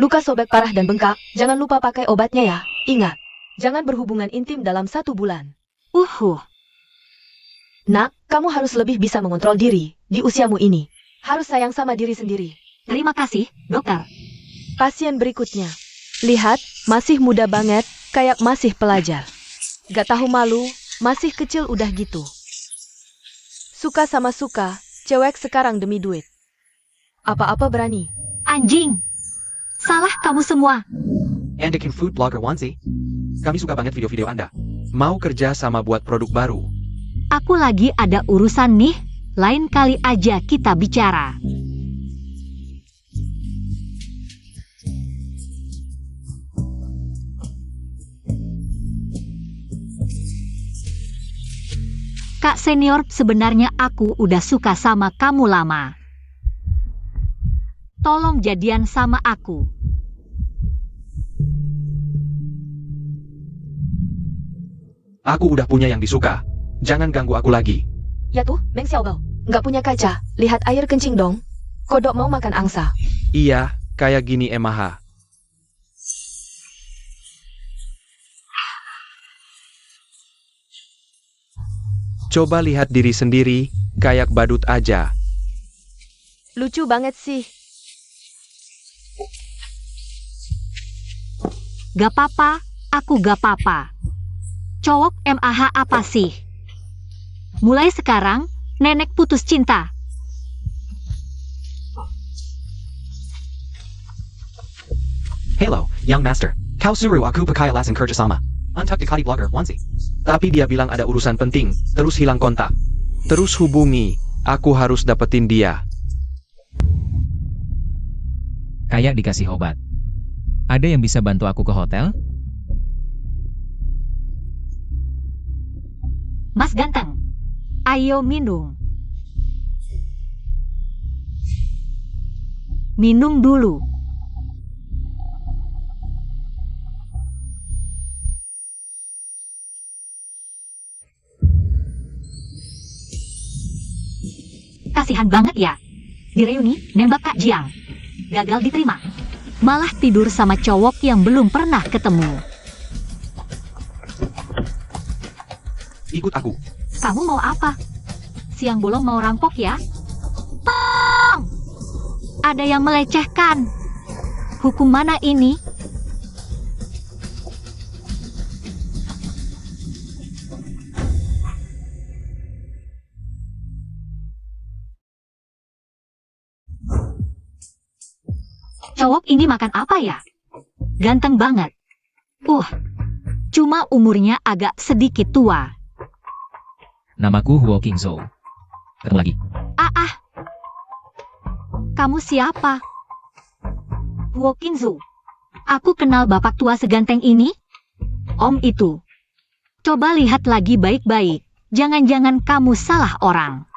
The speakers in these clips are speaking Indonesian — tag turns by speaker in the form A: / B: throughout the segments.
A: Luka sobek parah dan bengkak, jangan lupa pakai obatnya ya. Ingat, jangan berhubungan intim dalam 1 bulan. Nak, kamu harus lebih bisa mengontrol diri di usiamu ini. Harus sayang sama diri sendiri.
B: Terima kasih, dokter.
A: Pasien berikutnya. Lihat, masih muda banget, kayak masih pelajar. Gak tahu malu, masih kecil udah gitu. Suka sama suka, cewek sekarang demi duit. Apa-apa berani.
B: Anjing. Salah kamu semua.
C: Andikin Food Blogger Wanzi. Kami suka banget video-video Anda. Mau kerja sama buat produk baru.
B: Aku lagi ada urusan nih. Lain kali aja kita bicara. Kak senior, sebenarnya aku udah suka sama kamu lama. Tolong jadian sama aku.
C: Aku udah punya yang disuka. Jangan ganggu aku lagi.
A: Ya tuh, Meng Xiaobao. Nggak punya kaca, lihat air kencing dong. Kodok mau makan angsa.
C: Iya, kayak gini Emaha. Coba lihat diri sendiri, kayak badut aja.
A: Lucu banget sih.
B: Gak apa-apa, aku gak apa-apa. Cowok MAH apa sih? Mulai sekarang, nenek putus cinta.
C: Hello, young master. Kau suruh aku pakai alasan kerja sama. Untuk dekati blogger Wanzi. Tapi dia bilang ada urusan penting, terus hilang kontak. Terus hubungi, aku harus dapetin dia.
D: Kayak dikasih obat. Ada yang bisa bantu aku ke hotel?
B: Mas ganteng, ayo minum. Minum dulu. Kasihan banget ya. Di reuni, nembak Kak Jiang. Gagal diterima. Malah tidur sama cowok yang belum pernah ketemu.
C: Ikut aku.
B: Kamu mau apa? Siang bolong mau rampok ya? Tong! Ada yang melecehkan. Hukum mana ini? Cowok ini makan apa ya? Ganteng banget. Cuma umurnya agak sedikit tua.
D: Namaku Huo Qingzhou. Ketemu lagi.
B: Kamu siapa? Huo Qingzhou. Aku kenal bapak tua seganteng ini. Om itu. Coba lihat lagi baik-baik. Jangan-jangan kamu salah orang.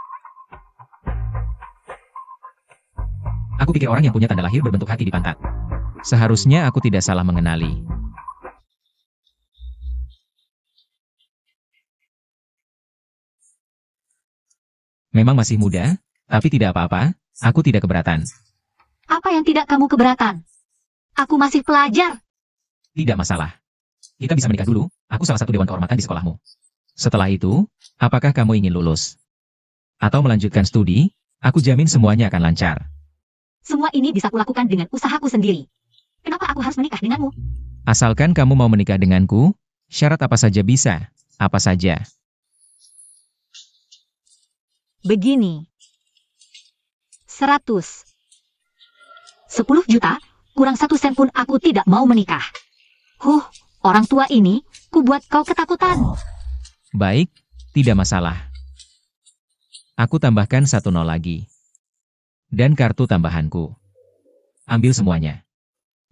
D: Aku pikir orang yang punya tanda lahir berbentuk hati di pantat. Seharusnya aku tidak salah mengenali. Memang masih muda, tapi tidak apa-apa, aku tidak keberatan.
B: Apa yang tidak kamu keberatan? Aku masih pelajar.
D: Tidak masalah. Kita bisa menikah dulu, aku salah satu dewan kehormatan di sekolahmu. Setelah itu, apakah kamu ingin lulus? Atau melanjutkan studi, aku jamin semuanya akan lancar.
B: Semua ini bisa kulakukan dengan usahaku sendiri. Kenapa aku harus menikah denganmu?
D: Asalkan kamu mau menikah denganku, syarat apa saja bisa, apa saja.
B: Begini. 100. 10 juta, kurang 1 sen pun aku tidak mau menikah. Orang tua ini, ku buat kau ketakutan.
D: Baik, tidak masalah. Aku tambahkan 1 nol lagi. Dan kartu tambahanku. Ambil semuanya.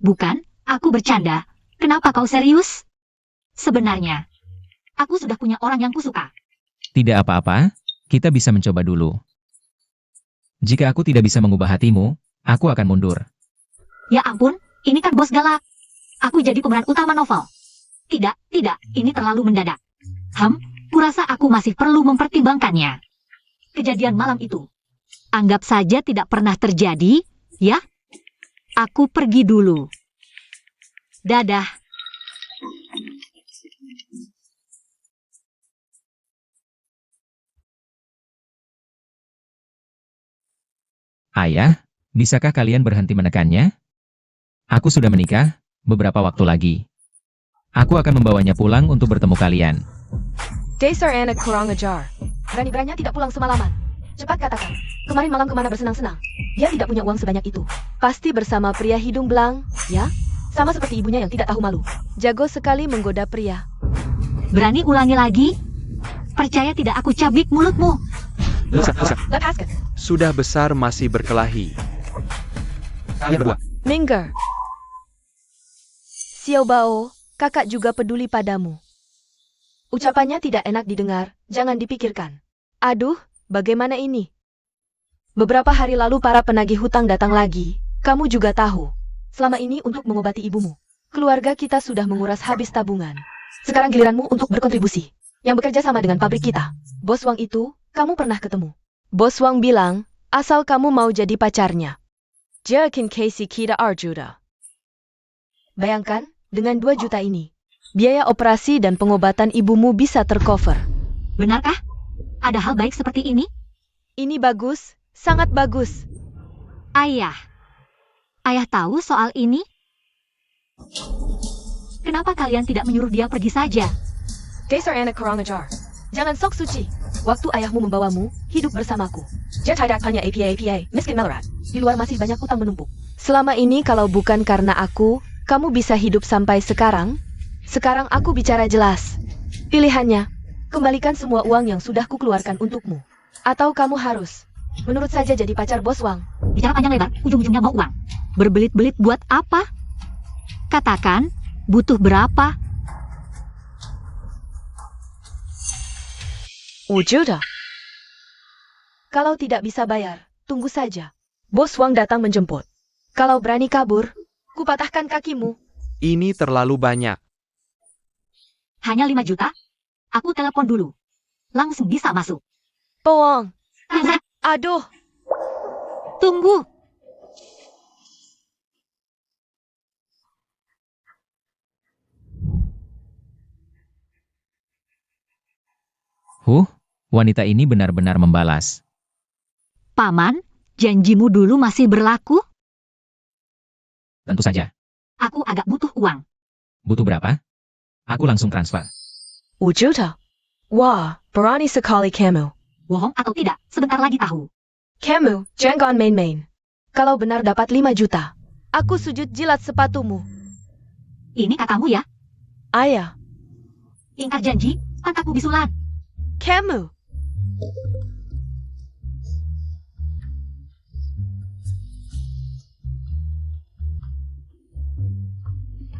B: Bukan, aku bercanda. Kenapa kau serius? Sebenarnya, aku sudah punya orang yang kusuka.
D: Tidak apa-apa, kita bisa mencoba dulu. Jika aku tidak bisa mengubah hatimu, aku akan mundur.
B: Ya ampun, ini kan bos galak. Aku jadi pemeran utama novel. Tidak, ini terlalu mendadak. Kurasa aku masih perlu mempertimbangkannya. Kejadian malam itu. Anggap saja tidak pernah terjadi, ya? Aku pergi dulu. Dadah.
D: Ayah, bisakah kalian berhenti menekannya? Aku sudah menikah, beberapa waktu lagi. Aku akan membawanya pulang untuk bertemu kalian.
A: Dasar anak kurang ajar. Berani-beraninya tidak pulang semalaman. Cepat katakan, kemarin malam kemana bersenang-senang? Dia tidak punya uang sebanyak itu. Pasti bersama pria hidung belang, ya? Sama seperti ibunya yang tidak tahu malu. Jago sekali menggoda pria.
B: Berani ulangi lagi? Percaya tidak aku cabik mulutmu.
A: Lepaskan.
C: Sudah besar masih berkelahi. Kalian berdua.
A: Minggir. Xiao Bao, kakak juga peduli padamu. Ucapannya tidak enak didengar, jangan dipikirkan. Aduh, bagaimana ini? Beberapa hari lalu para penagih hutang datang lagi, kamu juga tahu. Selama ini untuk mengobati ibumu. Keluarga kita sudah menguras habis tabungan. Sekarang giliranmu untuk berkontribusi. Yang bekerja sama dengan pabrik kita. Bos Wang itu, kamu pernah ketemu. Bos Wang bilang, asal kamu mau jadi pacarnya. Jakin Casey kita Arjuda. Bayangkan, dengan 2 juta ini, biaya operasi dan pengobatan ibumu bisa tercover.
B: Benarkah? Ada hal baik seperti ini?
A: Ini bagus, sangat bagus.
B: Ayah. Ayah tahu soal ini? Kenapa kalian tidak menyuruh dia pergi saja?
A: Dasar anak kurang ajar. Jangan sok suci. Waktu ayahmu membawamu, hidup bersamaku. Dia tidak hanya APA, miskin melarat. Di luar masih banyak utang menumpuk. Selama ini kalau bukan karena aku, kamu bisa hidup sampai sekarang? Sekarang aku bicara jelas. Pilihannya, kembalikan semua uang yang sudah kukeluarkan untukmu. Atau kamu harus menurut saja jadi pacar Bos Wang.
B: Bicara panjang lebar, ujung-ujungnya mau uang. Berbelit-belit buat apa? Katakan, butuh berapa?
A: Wujuda. Kalau tidak bisa bayar, tunggu saja. Bos Wang datang menjemput. Kalau berani kabur, kupatahkan kakimu.
C: Ini terlalu banyak.
B: Hanya 5 juta? Aku telepon dulu. Langsung bisa masuk.
A: Bohong. Aduh.
B: Tunggu.
D: Wanita ini benar-benar membalas.
B: Paman, janjimu dulu masih berlaku?
D: Tentu saja.
B: Aku agak butuh uang.
D: Butuh berapa? Aku langsung transfer.
A: Wujuda. Wah, berani sekali kamu.
B: Bohong atau tidak, sebentar lagi tahu.
A: Kamu, jangan main-main. Kalau benar dapat 5 juta, aku sujud jilat sepatumu.
B: Ini katamu ya?
A: Ayah,
B: Ingkar janji, pantatmu bisulan.
A: kamu.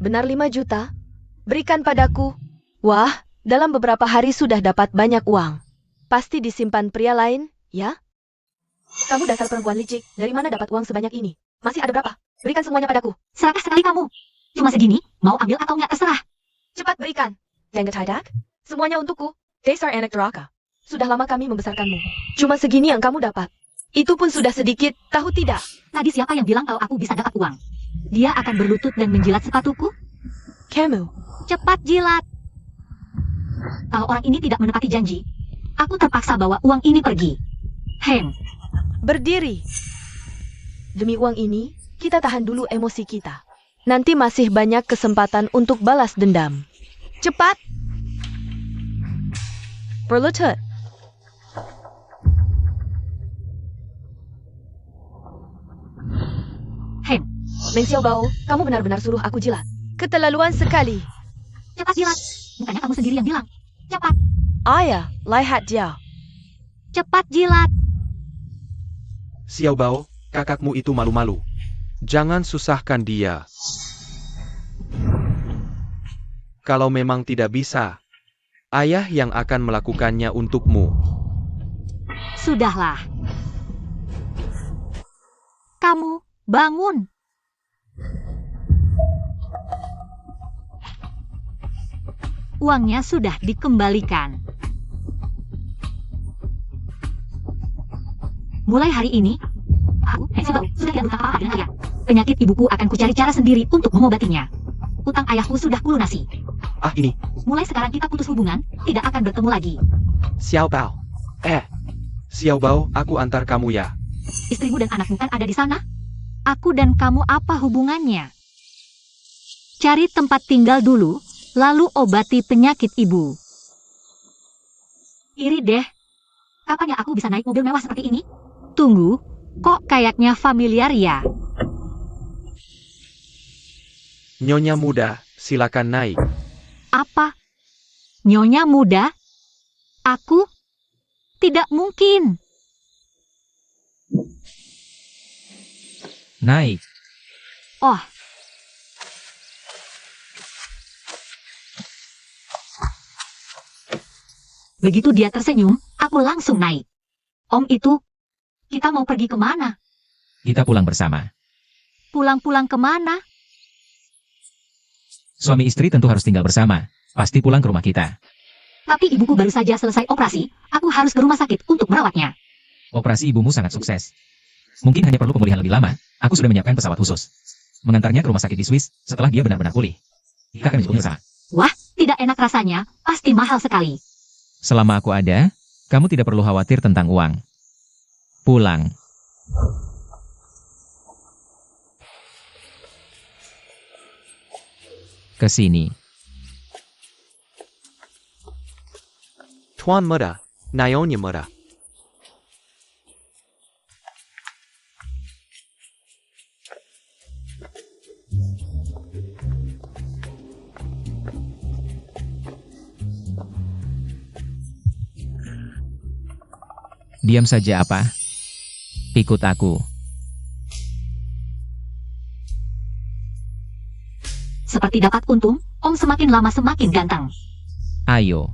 A: Benar 5 juta? Berikan padaku. Wah, dalam beberapa hari sudah dapat banyak uang. Pasti disimpan pria lain, ya? Kamu dasar perempuan licik, dari mana dapat uang sebanyak ini? Masih ada berapa? Berikan semuanya padaku.
B: Serakah sekali kamu. Cuma segini, mau ambil atau nggak terserah.
A: Cepat berikan. Jangan tidak. Semuanya untukku. Dasar anak neraka. Sudah lama kami membesarkanmu. Cuma segini yang kamu dapat. Itu pun sudah sedikit, tahu tidak?
B: Tadi siapa yang bilang kalau aku bisa dapat uang? Dia akan berlutut dan menjilat sepatuku?
A: Kamu.
B: Cepat jilat. Kalau orang ini tidak menepati janji, aku terpaksa bawa uang ini pergi. Hem.
A: Berdiri. Demi uang ini, kita tahan dulu emosi kita. Nanti masih banyak kesempatan untuk balas dendam. Cepat. Berlutut.
B: Hem.
A: Meng Xiao Bao, kamu benar-benar suruh aku jilat. Keterlaluan sekali.
B: Cepat jilat. Bukannya kamu sendiri yang bilang. Cepat.
A: Ayah, lihat dia.
B: Cepat jilat.
C: Xiao Bao, kakakmu itu malu-malu. Jangan susahkan dia. Kalau memang tidak bisa, ayah yang akan melakukannya untukmu.
B: Sudahlah. Kamu bangun. Uangnya sudah dikembalikan. Mulai hari ini, aku, sudah tidak butuh apa-apa dengan ayah. Penyakit ibuku akan kucari cara sendiri untuk mengobatinya. utang ayahmu sudah kulunasi.
C: Ah, ini.
B: Mulai sekarang kita putus hubungan, tidak akan bertemu lagi.
C: Xiao Bao. Xiao Bao, aku antar kamu ya.
B: Istrimu dan anakmu kan ada di sana? Aku dan kamu apa hubungannya? Cari tempat tinggal dulu, lalu obati penyakit ibu. Iri deh. Kapan ya aku bisa naik mobil mewah seperti ini? Tunggu, kok kayaknya familiar ya?
C: Nyonya muda, silakan naik.
B: Apa? Nyonya muda? Aku? Tidak mungkin.
D: Naik.
B: Oh. Begitu dia tersenyum, aku langsung naik. Om itu, kita mau pergi kemana?
D: Kita pulang bersama.
B: Pulang-pulang kemana?
D: Suami istri tentu harus tinggal bersama. Pasti pulang ke rumah kita.
B: Tapi ibuku baru saja selesai operasi, aku harus ke rumah sakit untuk merawatnya.
D: Operasi ibumu sangat sukses. Mungkin hanya perlu pemulihan lebih lama. Aku sudah menyiapkan pesawat khusus. Mengantarnya ke rumah sakit di Swiss setelah dia benar-benar pulih. Kita akan menjemputnya bersama.
B: Wah, tidak enak rasanya, pasti mahal sekali.
D: Selama aku ada, kamu tidak perlu khawatir tentang uang. Pulang. Ke sini.
C: Tuan muda, Nyonya muda.
D: Diam saja apa? Ikut aku.
B: Seperti dapat untung, Om semakin lama semakin ganteng.
D: Ayo.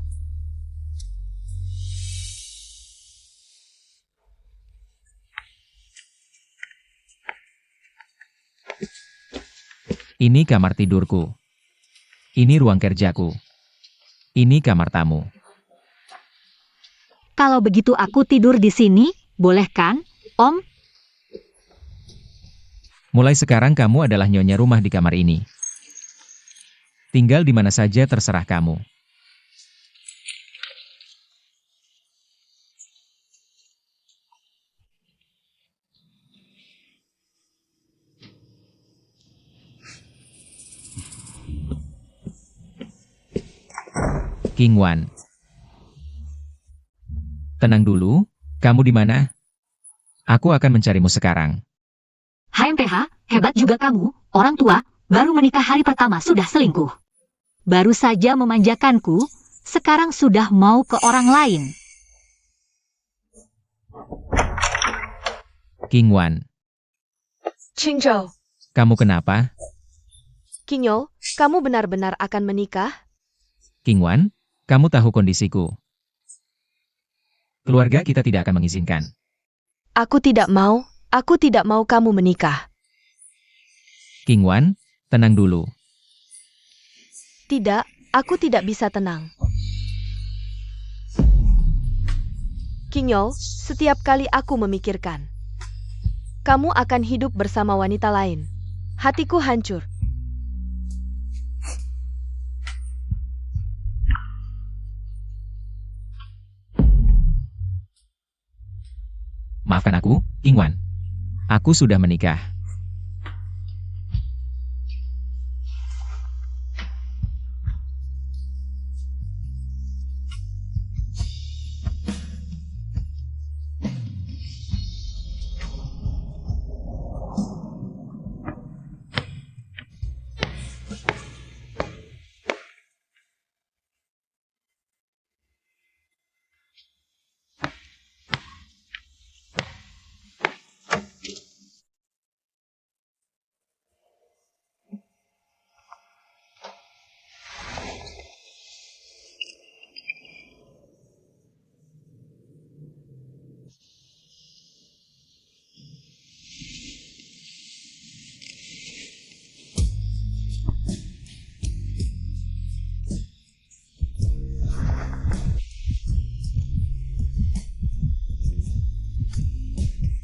D: Ini kamar tidurku. Ini ruang kerjaku. Ini kamar tamu.
B: Kalau begitu aku tidur di sini, boleh kan, Om?
D: Mulai sekarang kamu adalah nyonya rumah di kamar ini. Tinggal di mana saja terserah kamu. King Wan. Tenang dulu, kamu di mana? Aku akan mencarimu sekarang.
B: HMPH, hebat juga kamu, orang tua, baru menikah hari pertama sudah selingkuh. Baru saja memanjakanku, sekarang sudah mau ke orang lain.
D: King Wan,
A: Qingzhou,
D: kamu kenapa?
A: Qingyou, kamu benar-benar akan menikah?
D: King Wan, kamu tahu kondisiku. Keluarga kita tidak akan mengizinkan.
A: Aku tidak mau kamu menikah.
D: King Wan, tenang dulu.
A: Tidak, aku tidak bisa tenang. Qingyou, setiap kali aku memikirkan, kamu akan hidup bersama wanita lain. Hatiku hancur.
D: Maafkan aku, King Wan. Aku sudah menikah.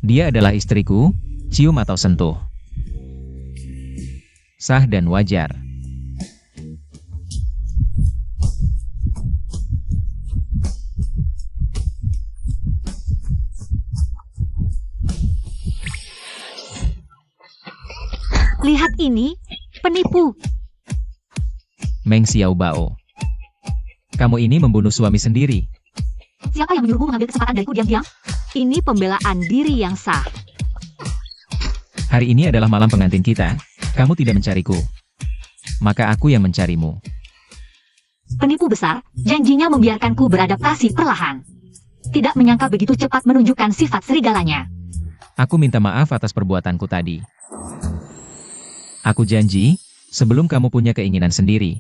D: Dia adalah istriku, cium atau sentuh. Sah dan wajar.
B: Lihat ini, penipu.
D: Meng Xiaobao. Kamu ini membunuh suami sendiri.
B: Siapa yang menyuruhmu mengambil kesempatan dariku diam-diam? Ini pembelaan diri yang sah.
D: Hari ini adalah malam pengantin kita. Kamu tidak mencariku. Maka aku yang mencarimu.
B: Penipu besar, janjinya membiarkanku beradaptasi perlahan. Tidak menyangka begitu cepat menunjukkan sifat serigalanya.
D: Aku minta maaf atas perbuatanku tadi. Aku janji, sebelum kamu punya keinginan sendiri,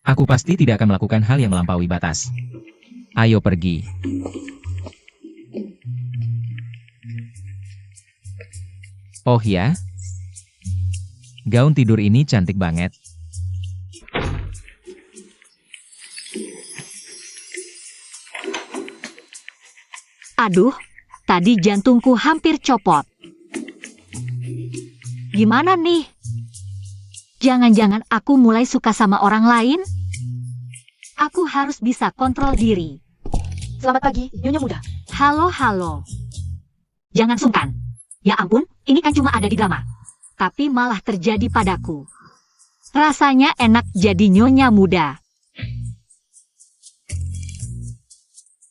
D: aku pasti tidak akan melakukan hal yang melampaui batas. Ayo pergi. Oh ya? Gaun tidur ini cantik banget.
B: Aduh, tadi jantungku hampir copot. Gimana nih? Jangan-jangan aku mulai suka sama orang lain? Aku harus bisa kontrol diri.
A: Selamat pagi, Nyonya Muda.
B: Halo. Jangan sungkan. Ya ampun, ini kan cuma ada di drama. Tapi malah terjadi padaku. Rasanya enak jadi Nyonya Muda.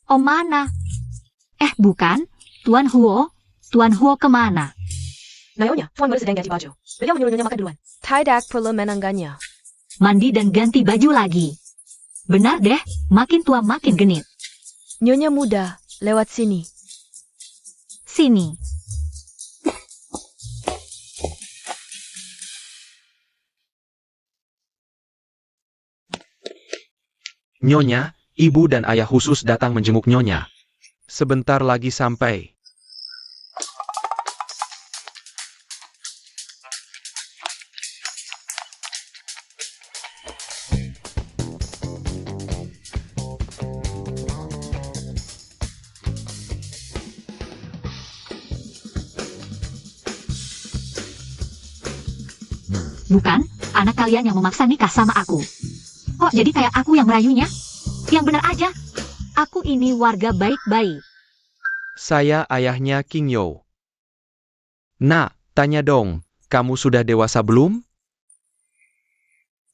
B: Oh mana? Bukan. Tuan Huo kemana?
A: Nyonya, Tuan baru sedang ganti baju. Beliau menyuruh Nyonya makan duluan. Tidak perlu menangganya.
B: Mandi dan ganti baju lagi. Benar deh, makin tua makin genit.
A: Nyonya Muda, lewat sini.
B: Sini.
C: Nyonya, ibu dan ayah khusus datang menjenguk Nyonya. Sebentar lagi sampai.
B: Bukan, anak kalian yang memaksa nikah sama aku. Kok jadi kayak aku yang merayunya? Yang benar aja. Aku ini warga baik-baik.
C: Saya ayahnya King Yo. Nak, tanya dong, kamu sudah dewasa belum?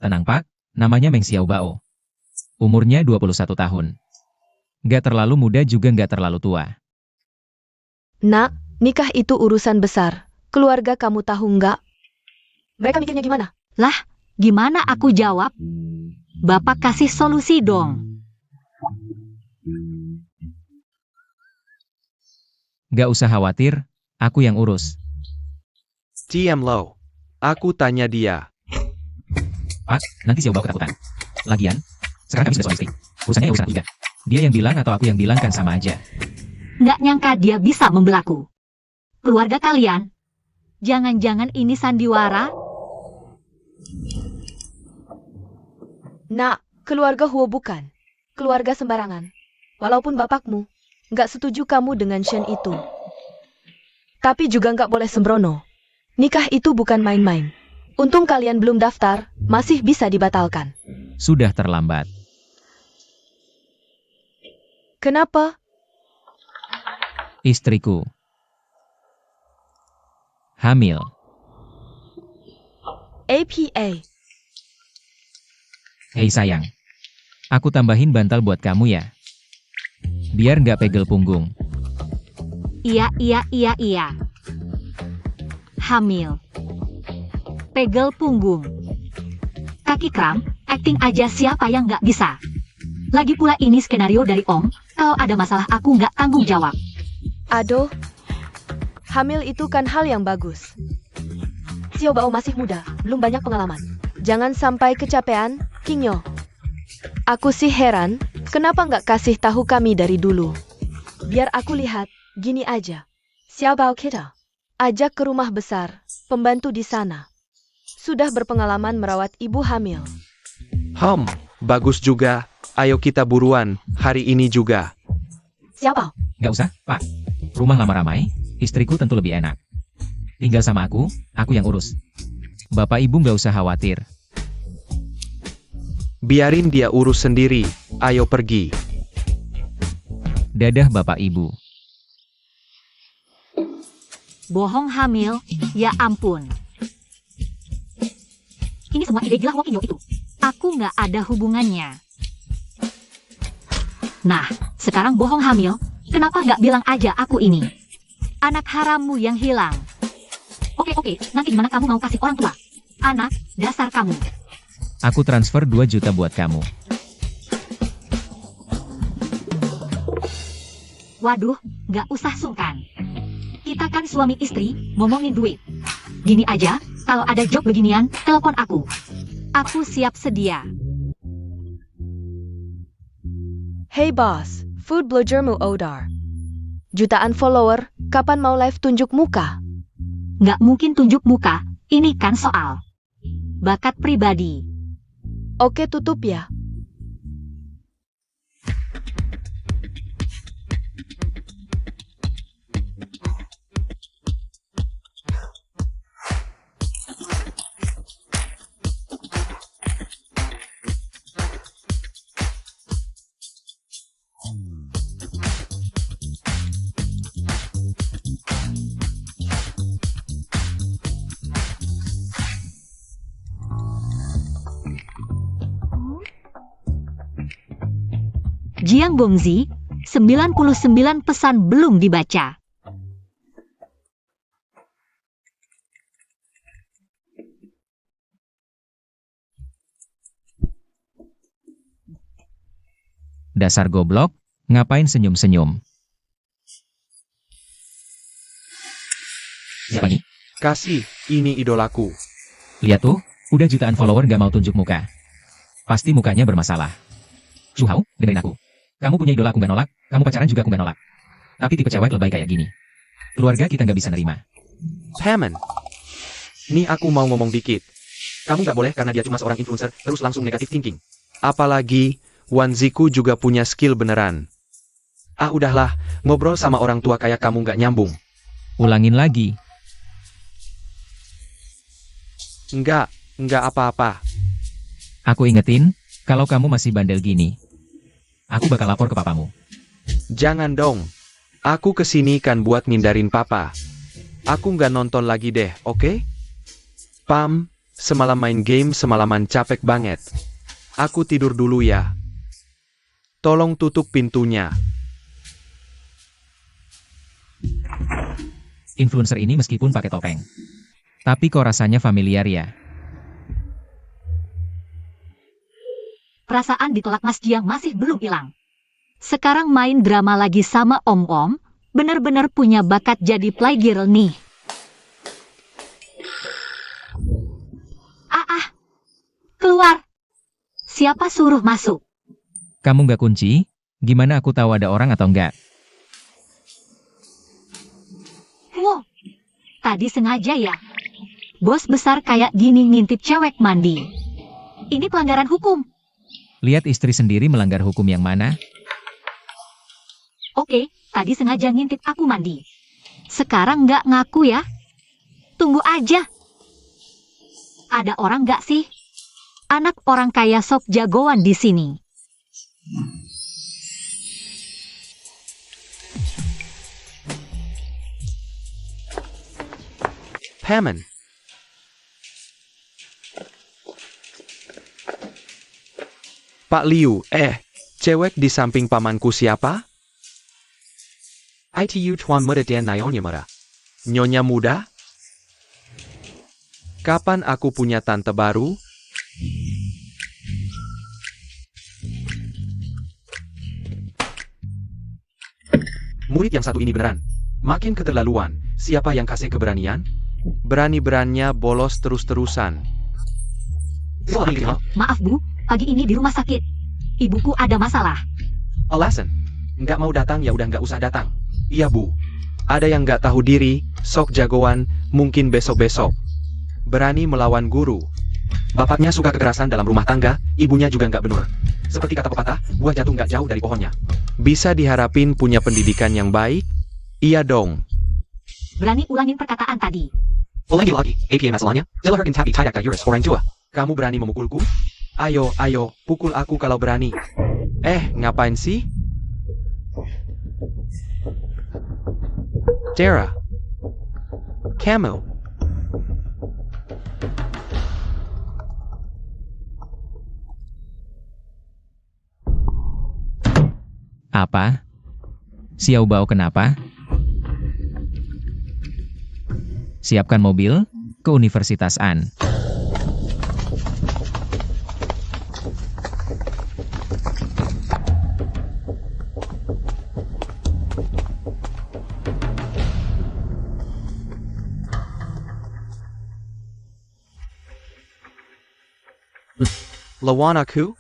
D: Tenang Pak, namanya Meng Xiaobao. Umurnya 21 tahun. Gak terlalu muda juga gak terlalu tua.
A: Nak, nikah itu urusan besar. Keluarga kamu tahu nggak? Mereka mikirnya gimana?
B: Lah, gimana aku jawab? Bapak kasih solusi dong.
D: Gak usah khawatir, aku yang urus.
C: Ciam Lo. Aku tanya dia.
D: Pak, nanti Xiaobao ketakutan. Lagian, sekarang kami sudah suami istri. Urusannya urusan aku juga. Dia yang bilang atau aku yang bilang kan sama aja.
B: Nggak nyangka dia bisa membelaku. Keluarga kalian? Jangan-jangan ini sandiwara?
A: Nak, keluarga Huo bukan. Keluarga sembarangan. Walaupun bapakmu nggak setuju kamu dengan Shen itu. Tapi juga nggak boleh sembrono. Nikah itu bukan main-main. Untung kalian belum daftar, masih bisa dibatalkan.
D: Sudah terlambat.
A: Kenapa?
D: Istriku hamil.
A: APA.
D: Hei sayang, aku tambahin bantal buat kamu ya. Biar nggak pegel punggung.
B: Iya. Hamil. Pegel punggung. Kaki kram, acting aja siapa yang nggak bisa. Lagi pula ini skenario dari Om, kalau ada masalah aku nggak tanggung jawab.
A: Aduh, hamil itu kan hal yang bagus. Xiaobao masih muda, belum banyak pengalaman. Jangan sampai kecapean, King Yo. Aku sih heran, kenapa nggak kasih tahu kami dari dulu? Biar aku lihat, gini aja. Xiaobao kita, ajak ke rumah besar, pembantu di sana. Sudah berpengalaman merawat ibu hamil.
C: Bagus juga. Ayo kita buruan, hari ini juga.
A: Xiaobao,
D: Nggak usah, Pak. Rumah lama ramai, istriku tentu lebih enak. Tinggal sama aku yang urus. Bapak Ibu nggak usah khawatir.
C: Biarin dia urus sendiri, ayo pergi.
D: Dadah Bapak Ibu.
B: Bohong hamil, ya ampun. Ini semua ide gila Wokinyo itu. Aku nggak ada hubungannya. Nah, sekarang bohong hamil. Kenapa nggak bilang aja aku ini? Anak harammu yang hilang. Oke, nanti gimana kamu mau kasih orang tua? Anak, dasar kamu.
D: Aku transfer 2 juta buat kamu.
B: Waduh, nggak usah sungkan. Kita kan suami istri, ngomongin duit. Gini aja, kalau ada job beginian, telepon aku. Aku siap sedia.
A: Hey boss, food bloggermu Odar. Jutaan follower, kapan mau live tunjuk muka?
B: Nggak mungkin tunjuk muka, ini kan soal bakat pribadi.
A: Oke, tutup ya.
B: Jiang Bongzi, 99 pesan belum dibaca.
D: Dasar goblok, ngapain senyum-senyum? Siapa nih?
C: Kasih, ini idolaku.
D: Lihat tuh, udah jutaan follower gak mau tunjuk muka. Pasti mukanya bermasalah. Shuhao, dengerin aku. Kamu punya idola aku gak nolak, kamu pacaran juga aku gak nolak. Tapi tipe cewek lebay kayak gini. Keluarga kita gak bisa nerima.
C: Paman. Nih aku mau ngomong dikit. Kamu gak boleh karena dia cuma seorang influencer, terus langsung negative thinking. Apalagi, Wanziku juga punya skill beneran. Ah udahlah, ngobrol sama orang tua kayak kamu gak nyambung.
D: Ulangin lagi.
C: Enggak apa-apa.
D: Aku ingetin, kalau kamu masih bandel gini, aku bakal lapor ke papamu.
C: Jangan dong. Aku kesini kan buat ngindarin papa. Aku nggak nonton lagi deh, oke? Pam, semalam main game semalaman capek banget. Aku tidur dulu ya. Tolong tutup pintunya.
D: Influencer ini meskipun pakai topeng, tapi kok rasanya familiar ya?
B: Perasaan ditolak Mas Jiang masih belum hilang. Sekarang main drama lagi sama Om-Om, bener-bener punya bakat jadi playgirl nih. Keluar. Siapa suruh masuk?
D: Kamu nggak kunci? Gimana aku tahu ada orang atau enggak?
B: Wow, tadi sengaja ya. Bos besar kayak gini ngintip cewek mandi. Ini pelanggaran hukum.
D: Lihat istri sendiri melanggar hukum yang mana?
B: Oke, tadi sengaja ngintip aku mandi. Sekarang nggak ngaku ya? Tunggu aja. Ada orang nggak sih? Anak orang kaya sok jagoan di sini.
C: Paman. Pak Liu, cewek di samping pamanku siapa? ITU Tuan Muda dan Nyonya Muda. Nyonya Muda? Kapan aku punya tante baru? Murid yang satu ini beneran. Makin keterlaluan. Siapa yang kasih keberanian? Berani-beraninya bolos terus-terusan.
B: Maaf Bu, pagi ini di rumah sakit. Ibuku ada masalah.
C: Alasan? Nggak mau datang ya udah nggak usah datang. Iya Bu. Ada yang nggak tahu diri, sok jagoan, mungkin besok-besok. Berani melawan guru. Bapaknya suka kekerasan dalam rumah tangga, ibunya juga nggak bener. Seperti kata pepatah, buah jatuh nggak jauh dari pohonnya. Bisa diharapin punya pendidikan yang baik? Iya dong.
B: Berani ulangin perkataan tadi.
C: Ulangi lagi, APA masalahnya, Dilaherkan tapi tidak kayuris orang tua. Kamu berani memukulku? Ayo, pukul aku kalau berani. Ngapain sih? Tara. Kamu.
D: Apa? Xiao Bao kenapa? Siapkan mobil ke Universitas An.
C: Lawan aku?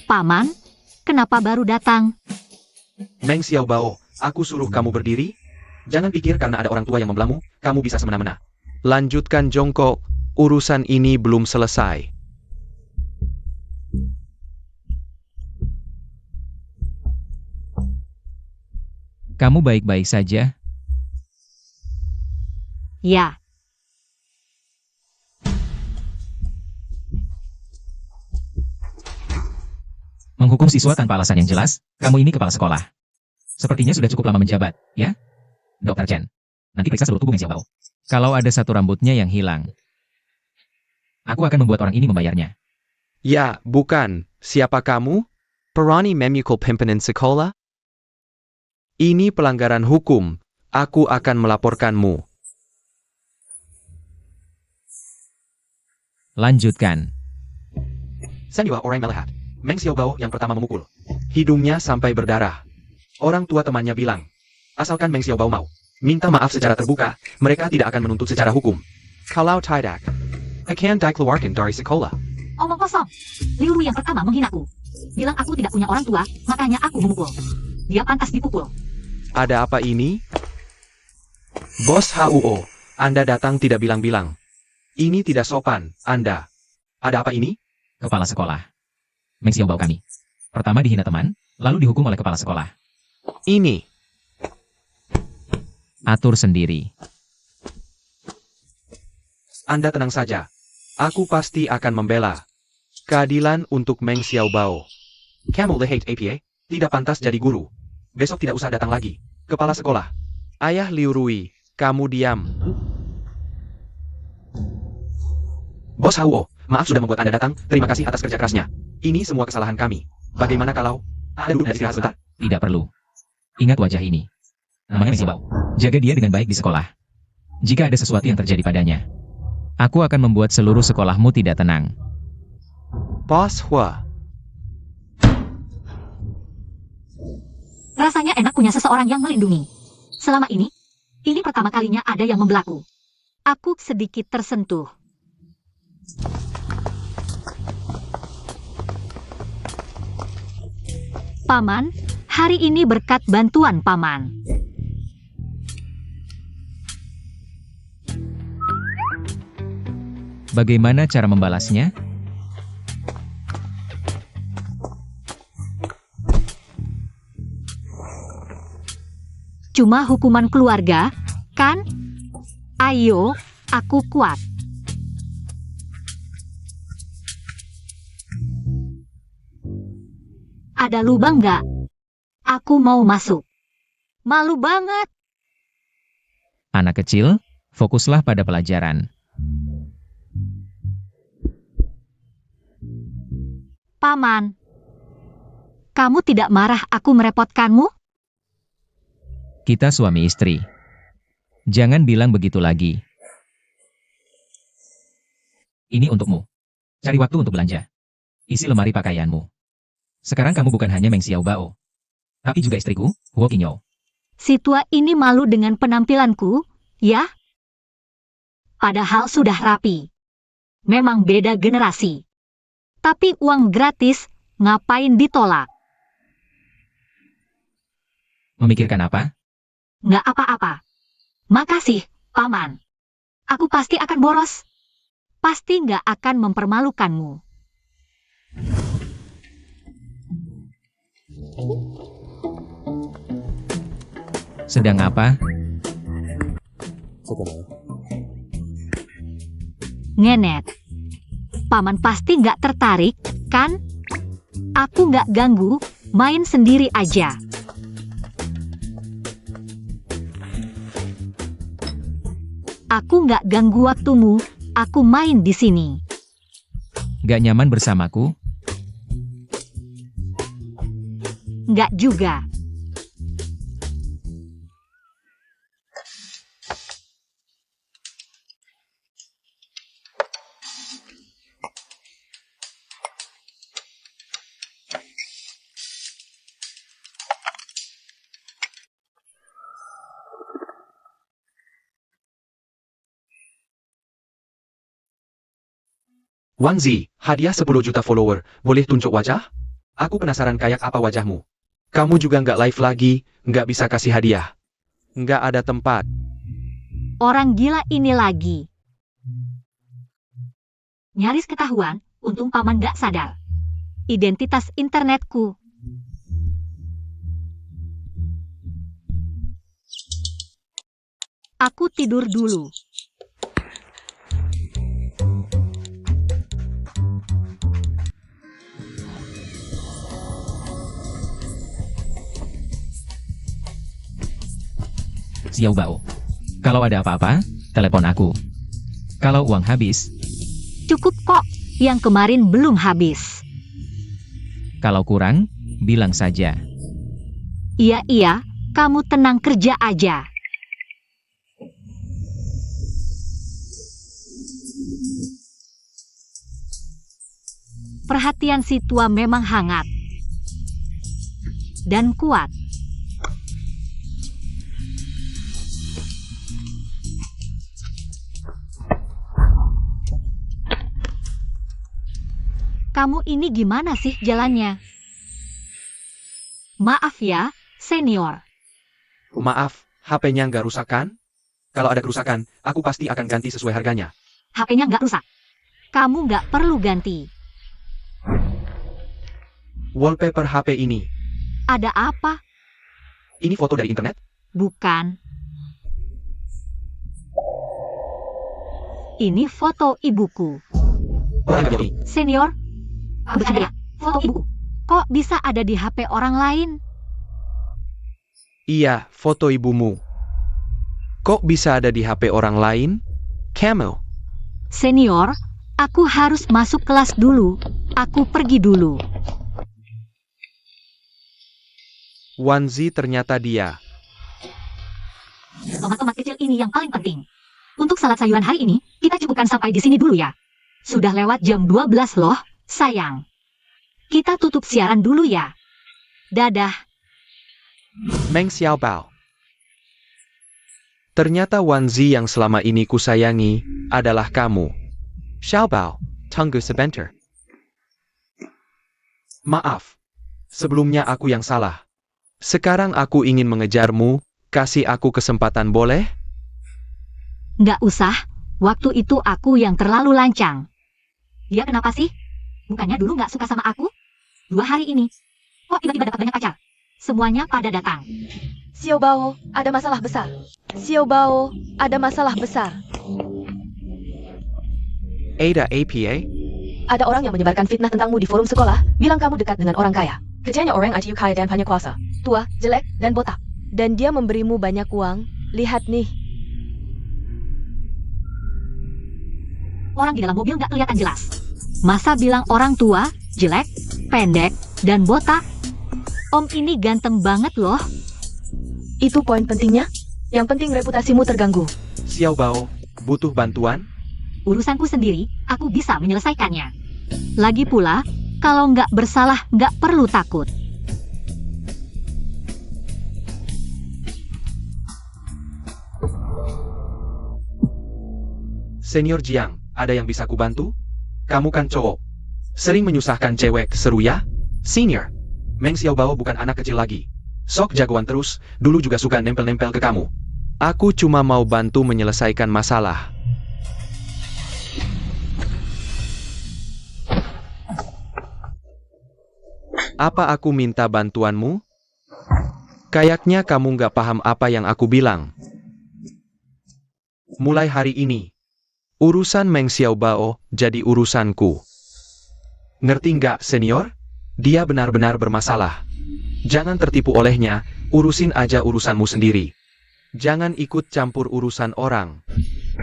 B: Paman, kenapa baru datang?
C: Meng Xiao Bao, aku suruh kamu berdiri. Jangan pikir karena ada orang tua yang membelamu, kamu bisa semena-mena. Lanjutkan jongkok, urusan ini belum selesai.
D: Kamu baik-baik saja?
B: Ya,
D: Menghukum siswa tanpa alasan yang jelas, kamu ini kepala sekolah. Sepertinya sudah cukup lama menjabat, ya? Dr. Chen, nanti periksa seluruh tubuh Meng Xiaobao. Kalau ada satu rambutnya yang hilang, aku akan membuat orang ini membayarnya.
C: Ya, bukan. Siapa kamu? Perani memukul pimpinan sekolah? Ini pelanggaran hukum. Aku akan melaporkanmu.
D: Lanjutkan.
C: Seniwa orang melihat. Meng Xiaobao yang pertama memukul. Hidungnya sampai berdarah. Orang tua temannya bilang, asalkan Meng Xiaobao mau minta maaf secara terbuka, mereka tidak akan menuntut secara hukum. Kalau tidak, akan dikeluarkan dari sekolah.
B: omong kosong. Liu Rui yang pertama menghinaku. Bilang aku tidak punya orang tua, makanya aku memukul. Dia pantas dipukul.
C: Ada apa ini? Bos HUO, Anda datang tidak bilang-bilang. Ini tidak sopan, Anda. Ada apa ini?
D: Kepala sekolah. Meng Xiaobao kami. Pertama dihina teman, lalu dihukum oleh kepala sekolah.
C: Ini.
D: Atur sendiri.
C: Anda tenang saja. Aku pasti akan membela. Keadilan untuk Meng Xiaobao. Kamu lihat APA, tidak pantas jadi guru. Besok tidak usah datang lagi. Kepala sekolah. Ayah Liu Rui, kamu diam. Bos HUO, maaf sudah membuat Anda datang. Terima kasih atas kerja kerasnya. Ini semua kesalahan kami. Bagaimana kalau Anda duduk dan istirahat sebentar?
D: Tidak perlu. Ingat wajah ini. Namanya Meng Xiaobao. Jaga dia dengan baik di sekolah. Jika ada sesuatu yang terjadi padanya, aku akan membuat seluruh sekolahmu tidak tenang.
C: Bos Hua.
B: Rasanya enak punya seseorang yang melindungi. Selama ini pertama kalinya ada yang membelaku. Aku sedikit tersentuh. Paman, hari ini berkat bantuan Paman.
D: Bagaimana cara membalasnya?
B: Cuma hukuman keluarga, kan? Ayo, aku kuat. Ada lubang nggak? Aku mau masuk. Malu banget.
D: Anak kecil, fokuslah pada pelajaran.
B: Paman, kamu tidak marah aku merepotkanmu?
D: Kita suami istri. Jangan bilang begitu lagi. Ini untukmu. Cari waktu untuk belanja. Isi lemari pakaianmu. Sekarang kamu bukan hanya Meng Xiaobao, tapi juga istriku, Huo Qingyo.
B: Si tua ini malu dengan penampilanku, ya? Padahal sudah rapi. Memang beda generasi. Tapi uang gratis, ngapain ditolak?
D: Memikirkan apa?
B: Nggak apa-apa. Makasih, Paman. Aku pasti akan boros. Pasti nggak akan mempermalukanmu.
D: Sedang apa?
B: Ngenet. Paman pasti nggak tertarik, kan? Aku nggak ganggu, Main sendiri aja. Aku nggak ganggu waktumu, aku main di sini.
D: Gak nyaman bersamaku?
B: Nggak juga.
C: Wanzi, hadiah 10 juta follower, boleh tunjuk wajah? Aku penasaran kayak apa wajahmu. Kamu juga nggak live lagi, nggak bisa kasih hadiah. Nggak ada tempat.
B: Orang gila ini lagi. Nyaris ketahuan, untung paman gak sadar. Identitas internetku. Aku tidur dulu.
D: Xiao Bao. Kalau ada apa-apa, telepon aku. Kalau uang habis,
B: Cukup kok, yang kemarin belum habis.
D: kalau kurang, bilang saja.
B: Iya, kamu tenang kerja aja. Perhatian si tua memang hangat dan kuat. Kamu ini gimana sih jalannya? Maaf ya, senior.
C: Maaf, HP-nya nggak rusak kan? Kalau ada kerusakan, aku pasti akan ganti sesuai harganya.
B: HP-nya nggak rusak. Kamu nggak perlu ganti.
C: Wallpaper HP ini.
B: Ada apa?
C: Ini foto dari internet?
B: Bukan. Ini foto ibuku.
C: Oh, jadi.
B: Senior, bercanda ya? Foto ibuku. Kok bisa ada di HP orang lain?
C: Iya, foto ibumu. Kok bisa ada di HP orang lain? Camel.
B: Senior, aku harus masuk kelas dulu. Aku pergi dulu.
C: Wanzi ternyata dia.
B: Tomat-tomat kecil ini yang paling penting. Untuk salad sayuran hari ini, kita cukupkan sampai di sini dulu ya. Sudah lewat jam 12 loh, sayang. Kita tutup siaran dulu ya. Dadah.
C: Meng Xiaobao. Ternyata Wanzi yang selama ini kusayangi adalah kamu. Xiaobao, tunggu sebentar. Maaf. Sebelumnya aku yang salah. Sekarang aku ingin mengejarmu, kasih aku kesempatan boleh?
B: Nggak usah, waktu itu aku yang terlalu lancang. Dia kenapa sih? Bukannya dulu nggak suka sama aku? 2 hari ini. Kok tiba-tiba dapat banyak pacar? Semuanya pada datang.
A: Xiao Bao, ada masalah besar. Xiao Bao, ada masalah besar.
C: Ada APA?
A: Ada orang yang menyebarkan fitnah tentangmu di forum sekolah, bilang kamu dekat dengan orang kaya. Kerjanya orang ITU kaya dan banyak kuasa, tua, jelek, dan botak. Dan dia memberimu banyak uang, lihat nih.
B: Orang di dalam mobil nggak kelihatan jelas. Masa bilang orang tua, jelek, pendek, dan botak? Om ini ganteng banget loh.
A: Itu poin pentingnya? Yang penting reputasimu terganggu.
C: Xiaobao, butuh bantuan?
B: Urusanku sendiri, aku bisa menyelesaikannya. Lagi pula, kalau nggak bersalah nggak perlu takut.
C: Senior Jiang, ada yang bisa kubantu? Kamu kan cowok. Sering menyusahkan cewek, seru ya? Senior, Meng Xiaobao bukan anak kecil lagi. Sok jagoan terus, dulu juga suka nempel-nempel ke kamu. Aku cuma mau bantu menyelesaikan masalah. Apa aku minta bantuanmu? Kayaknya kamu nggak paham apa yang aku bilang. Mulai hari ini, urusan Meng Xiaobao jadi urusanku. Ngerti nggak, senior? Dia benar-benar bermasalah. Jangan tertipu olehnya, urusin aja urusanmu sendiri. Jangan ikut campur urusan orang.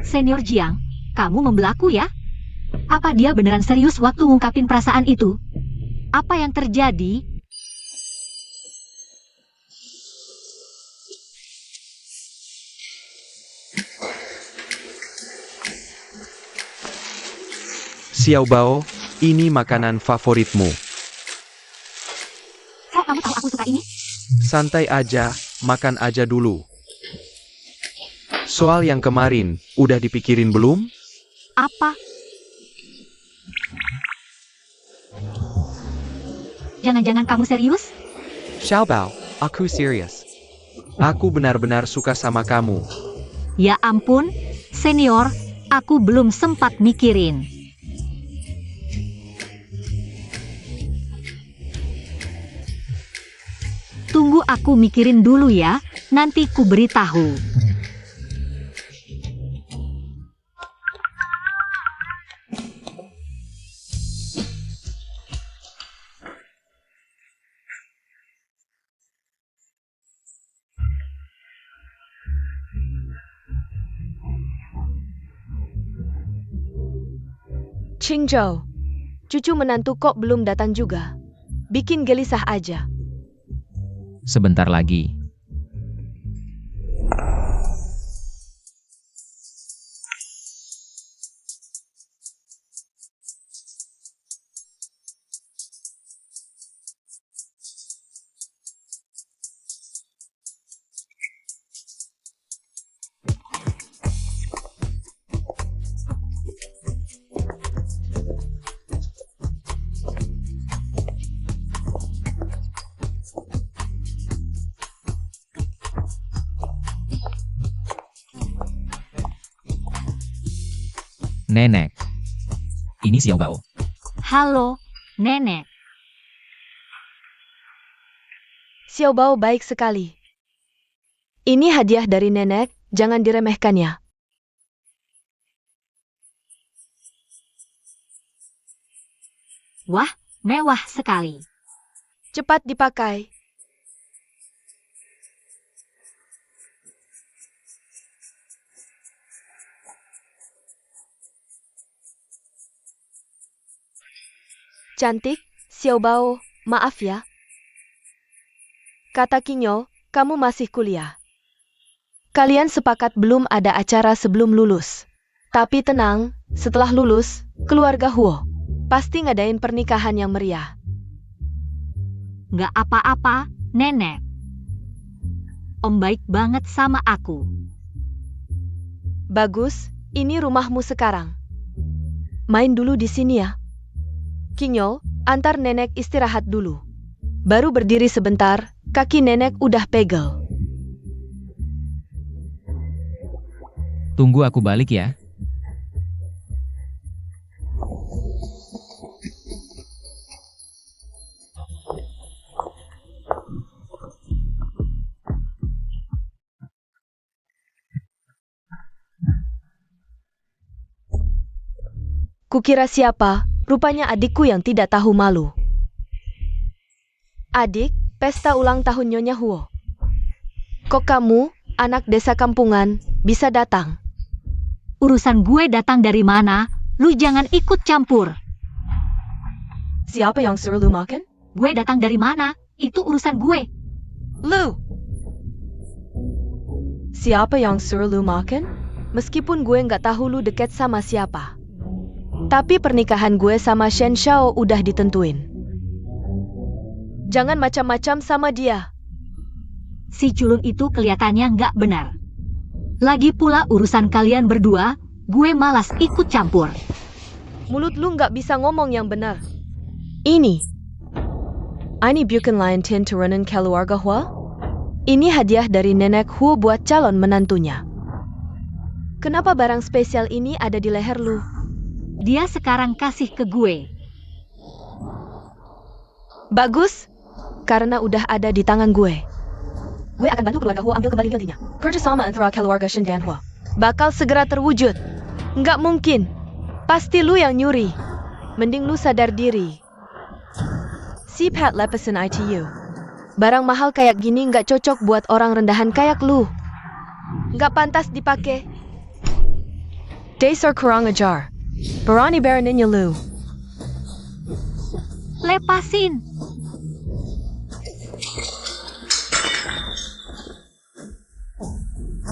B: Senior Jiang, kamu membelaku ya? Apa dia beneran serius waktu ngungkapin perasaan itu? Apa yang terjadi?
C: Xiao Bao, ini makanan favoritmu.
B: Kok kamu tahu aku suka ini?
C: Santai aja, makan aja dulu. Soal yang kemarin, udah dipikirin belum?
B: Apa? Jangan-jangan kamu serius?
C: Xiao Bao, aku serius. Aku benar-benar suka sama kamu.
B: Ya ampun, senior, aku belum sempat mikirin. Tunggu aku mikirin dulu ya, nanti ku beritahu.
A: Qingzhou, cucu menantu kok belum datang juga? Bikin gelisah aja.
D: Sebentar lagi. Nenek. Ini Xiao Bao.
B: Halo, Nenek.
A: Xiao Bao baik sekali. Ini hadiah dari nenek, jangan diremehkan ya.
B: Wah, mewah sekali.
A: Cepat dipakai. Cantik, Xiao Bao, maaf ya. Kata Qingyo, kamu masih kuliah. Kalian sepakat belum ada acara sebelum lulus. Tapi tenang, setelah lulus, keluarga Huo pasti ngadain pernikahan yang meriah.
B: Nggak apa-apa, Nenek. Om baik banget sama aku.
A: Bagus, ini rumahmu sekarang. Main dulu di sini ya. Qingyo, antar nenek istirahat dulu. Baru berdiri sebentar, kaki nenek udah pegel.
D: Tunggu aku balik ya.
A: Kukira siapa, rupanya adikku yang tidak tahu malu. Adik, pesta ulang tahun Nyonya Huo. Kok kamu, anak desa kampungan, bisa datang?
B: Urusan gue datang dari mana, lu jangan ikut campur.
A: Siapa yang suruh lu makan?
B: Gue datang dari mana, itu urusan gue.
A: Lu! Siapa yang suruh lu makan? Meskipun gue nggak tahu lu deket sama siapa. Tapi pernikahan gue sama Shen Shao udah ditentuin. Jangan macam-macam sama dia.
B: Si culun itu kelihatannya nggak benar. Lagi pula urusan kalian berdua, gue malas ikut campur.
A: Mulut lu nggak bisa ngomong yang benar. Ini bukan lain tin turunan keluarga Huo. Ini hadiah dari nenek Huo buat calon menantunya. Kenapa barang spesial ini ada di leher lu?
B: Dia sekarang kasih ke gue.
A: Bagus, karena udah ada di tangan gue. Gue akan bantu keluarga Huo ambil kembali gantinya. Kerjasama antara keluarga Shen dan Huo bakal segera terwujud. Nggak mungkin. Pasti lu yang nyuri. Mending lu sadar diri. Sipat lepasin ITU. Barang mahal kayak gini nggak cocok buat orang rendahan kayak lu. Nggak pantas dipakai. Dasar kurang ajar. Berani beraninya lu.
B: Lepasin.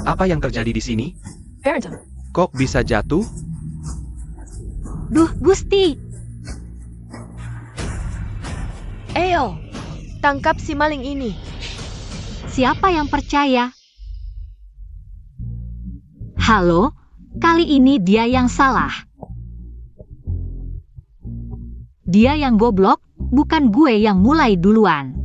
C: Apa yang terjadi di sini?
A: Barrington.
C: Kok bisa jatuh?
B: Duh, Gusti.
A: Ayo, tangkap si maling ini.
B: Siapa yang percaya? Halo, kali ini dia yang salah. Dia yang goblok, bukan gue yang mulai duluan.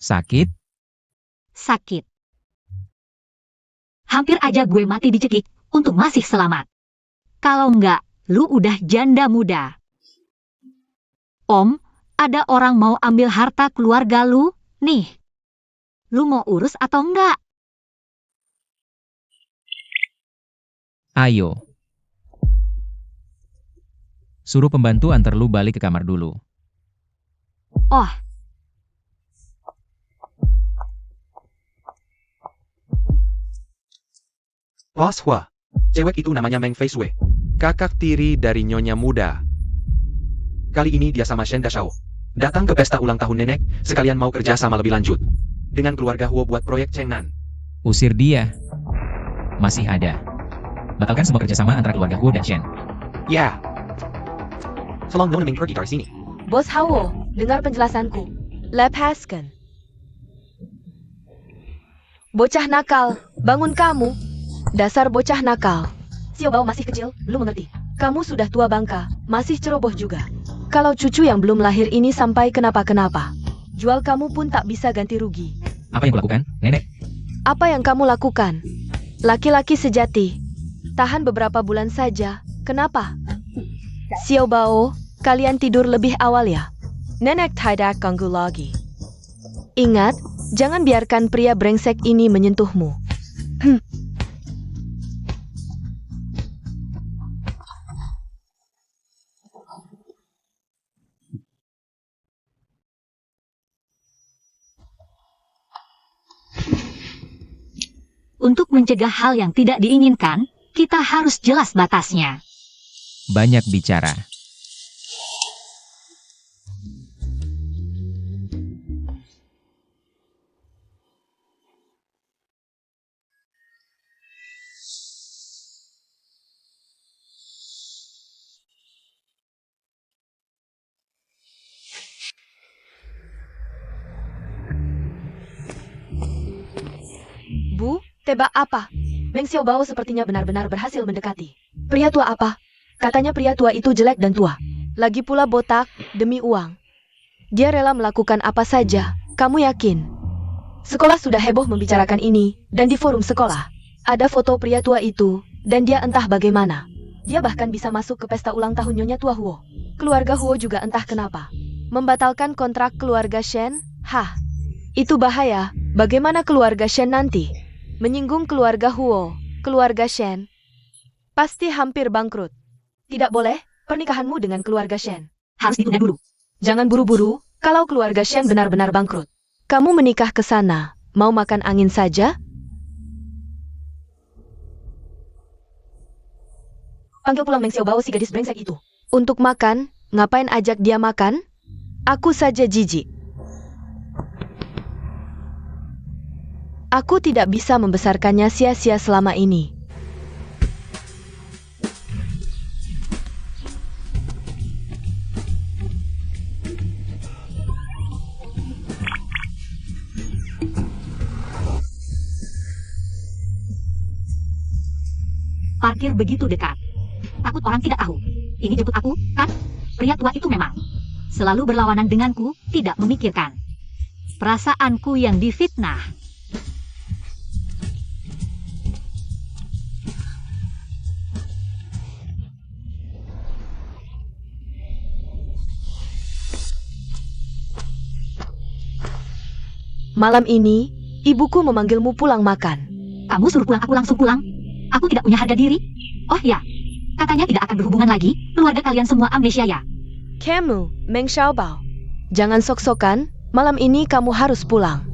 D: Sakit?
B: Sakit. Hampir aja gue mati dicekik, untung masih selamat. Kalau enggak, lu udah janda muda. Om, ada orang mau ambil harta keluarga lu, nih. Lu mau urus atau enggak?
D: Ayo. Suruh pembantu antar lu balik ke kamar dulu.
B: Oh,
C: Bos Hua. Cewek itu namanya Meng Fei Sui. Kakak tiri dari Nyonya Muda. Kali ini dia sama Shen Dashao. Datang ke pesta ulang tahun nenek, sekalian mau kerja sama lebih lanjut. Dengan keluarga Huo buat proyek Chengnan.
D: Usir dia. Masih ada. Batalkan semua kerjasama antara keluarga Huo dan Shen.
C: Ya. Tolong Nona Ming pergi dari sini.
A: Bos Hawo, dengar penjelasanku. Lepaskan. Bocah nakal, bangun kamu. Dasar bocah nakal. Xiao Bao masih kecil, belum mengerti. Kamu sudah tua bangka, masih ceroboh juga. Kalau cucu yang belum lahir ini sampai kenapa-kenapa, jual kamu pun tak bisa ganti rugi.
D: Apa yang kulakukan, nenek?
A: Apa yang kamu lakukan? Laki-laki sejati. Tahan beberapa bulan saja. Kenapa? Xiao Bao, kalian tidur lebih awal ya? Nenek tidak ganggu lagi. Ingat, jangan biarkan pria brengsek ini menyentuhmu.
B: untuk mencegah hal yang tidak diinginkan, kita harus jelas batasnya.
D: Banyak bicara.
A: Bu, tebak apa? Meng Xiao Bao sepertinya benar-benar berhasil mendekati. Pria tua apa? Katanya pria tua itu jelek dan tua. Lagi pula botak, demi uang. Dia rela melakukan apa saja, kamu yakin? Sekolah sudah heboh membicarakan ini, dan di forum sekolah. Ada foto pria tua itu, dan dia entah bagaimana. Dia bahkan bisa masuk ke pesta ulang tahun Nyonya Tua Huo. Keluarga Huo juga entah kenapa. Membatalkan kontrak keluarga Shen? Hah, itu bahaya. Bagaimana keluarga Shen nanti? Menyinggung keluarga Huo, keluarga Shen. Pasti hampir bangkrut. Tidak boleh, pernikahanmu dengan keluarga Shen
B: Harus ditunda dulu.
A: jangan buru-buru, kalau keluarga Shen benar-benar bangkrut. Kamu menikah ke sana, mau makan angin saja? Panggil pulang Meng Xiao Bao si gadis brengsek itu. Untuk makan, ngapain ajak dia makan? Aku saja jijik. Aku tidak bisa membesarkannya sia-sia selama ini.
B: Parkir begitu dekat. Takut orang tidak tahu. Ini jemput aku, kan? Pria tua itu memang selalu berlawanan denganku, tidak memikirkan perasaanku yang difitnah.
A: Malam ini, ibuku memanggilmu pulang makan.
B: Kamu suruh pulang, aku langsung pulang. Aku tidak punya harga diri. Oh ya, Katanya tidak akan berhubungan lagi, keluarga kalian semua amnesia ya.
A: Kamu, Meng Xiaobao. Jangan sok-sokan, malam ini kamu harus pulang.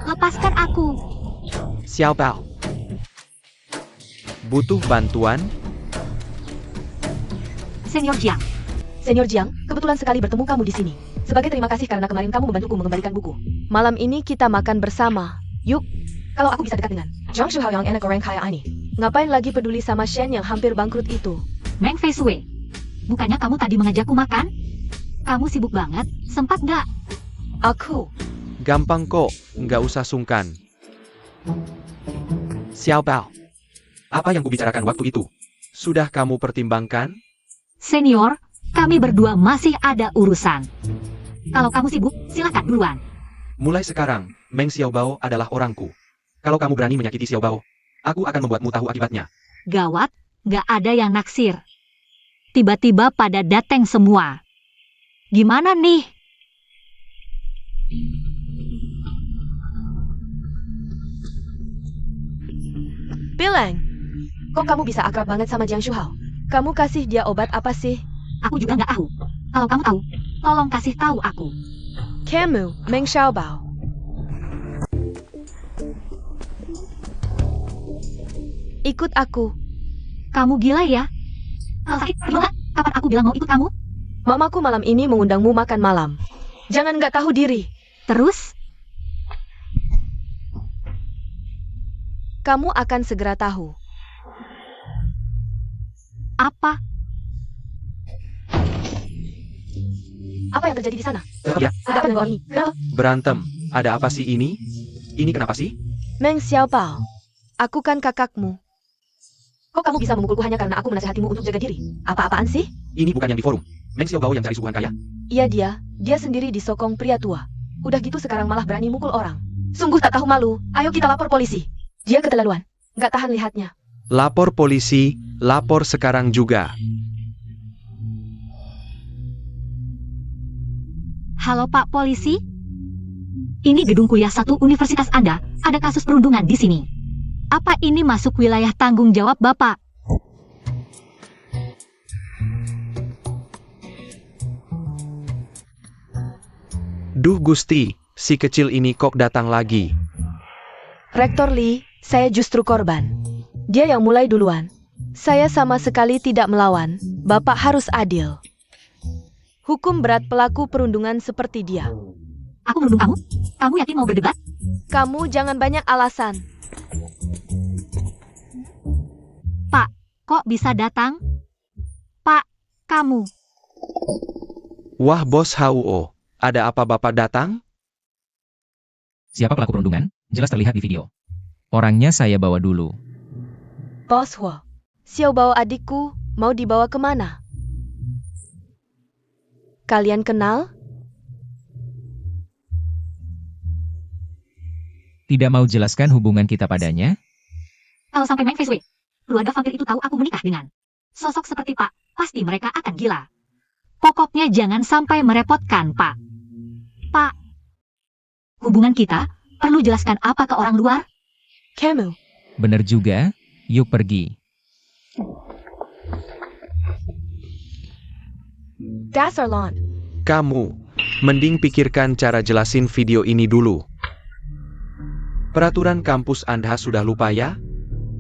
B: Lepaskan aku.
C: Xiao Bao. Butuh bantuan?
B: Senior Jiang.
A: Senior Jiang, kebetulan sekali bertemu kamu di sini. Sebagai terima kasih karena kemarin kamu membantuku mengembalikan buku. Malam ini kita makan bersama. Yuk. Kalau aku bisa dekat dengan Zhang Shuhao yang enak orang kaya ini. Ngapain lagi peduli sama Shen yang hampir bangkrut itu?
B: Meng Fei Shui. Bukannya kamu tadi mengajakku makan? Kamu sibuk banget, sempat nggak?
A: Aku.
C: Gampang kok, nggak usah sungkan. Xiao Bao. Apa yang kubicarakan waktu itu? Sudah kamu pertimbangkan?
B: Senior, kami berdua masih ada urusan. Kalau kamu sibuk, silakan duluan.
C: Mulai sekarang, Meng Xiaobao adalah orangku. Kalau kamu berani menyakiti Xiaobao, aku akan membuatmu tahu akibatnya.
B: Gawat, nggak ada yang naksir. Tiba-tiba pada datang semua. Gimana nih?
A: Bilang. Kok kamu bisa akrab banget sama Jiang Shuhao? Kamu kasih dia obat apa sih?
B: Aku juga nggak tahu. Kalau kamu tahu, tolong kasih tahu aku.
A: Kamu, Meng Xiaobao. Ikut aku.
B: Kamu gila ya? Kalau sakit, gimana? Kapan aku bilang mau ikut kamu?
A: Mamaku malam ini mengundangmu makan malam. Jangan nggak tahu diri.
B: Terus?
A: Kamu akan segera tahu.
B: Apa?
A: Apa yang terjadi di sana?
C: Ya,
A: Ada apa dengan orang ini? Kenapa?
C: berantem. Ada apa sih ini? Ini kenapa sih?
A: Meng Xiaobao. Aku kan kakakmu. Kok kamu bisa memukulku hanya karena aku menasihatimu untuk jaga diri? Apa-apaan sih?
C: Ini bukan yang di forum. Meng Xiaobao yang cari suguhan kaya.
A: Iya dia sendiri disokong pria tua. Udah gitu sekarang malah berani mukul orang. Sungguh tak tahu malu. Ayo kita lapor polisi. Dia keterlaluan. Nggak tahan lihatnya.
C: Lapor polisi, lapor sekarang juga.
B: Halo Pak Polisi? Ini gedung kuliah 1 Universitas Anda, ada kasus perundungan di sini. Apa ini masuk wilayah tanggung jawab Bapak?
C: Duh Gusti, si kecil ini kok datang lagi.
A: Rektor Lee, saya justru korban. Dia yang mulai duluan. Saya sama sekali tidak melawan. Bapak harus adil. Hukum berat pelaku perundungan seperti dia.
B: Aku menundung kamu? Kamu yakin mau berdebat?
A: Kamu jangan banyak alasan.
B: Pak, kok bisa datang? Pak, kamu.
C: Wah bos HUO, ada apa bapak datang?
D: Siapa pelaku perundungan? Jelas terlihat di video. Orangnya saya bawa dulu.
A: Bos Hua, Xiaobao adikku mau dibawa kemana? Kalian kenal?
D: Tidak mau jelaskan hubungan kita padanya?
B: Kalau sampai Meng Fei Shui, keluarga vampir itu tahu aku menikah dengan sosok seperti Pak, pasti mereka akan gila. Pokoknya jangan sampai merepotkan Pak. Pak, hubungan kita perlu jelaskan apa ke orang luar?
A: Kamu.
D: Bener juga, yuk pergi.
A: Dasar Lon.
C: Kamu, mending pikirkan cara jelasin video ini dulu. Peraturan kampus Anda sudah lupa ya?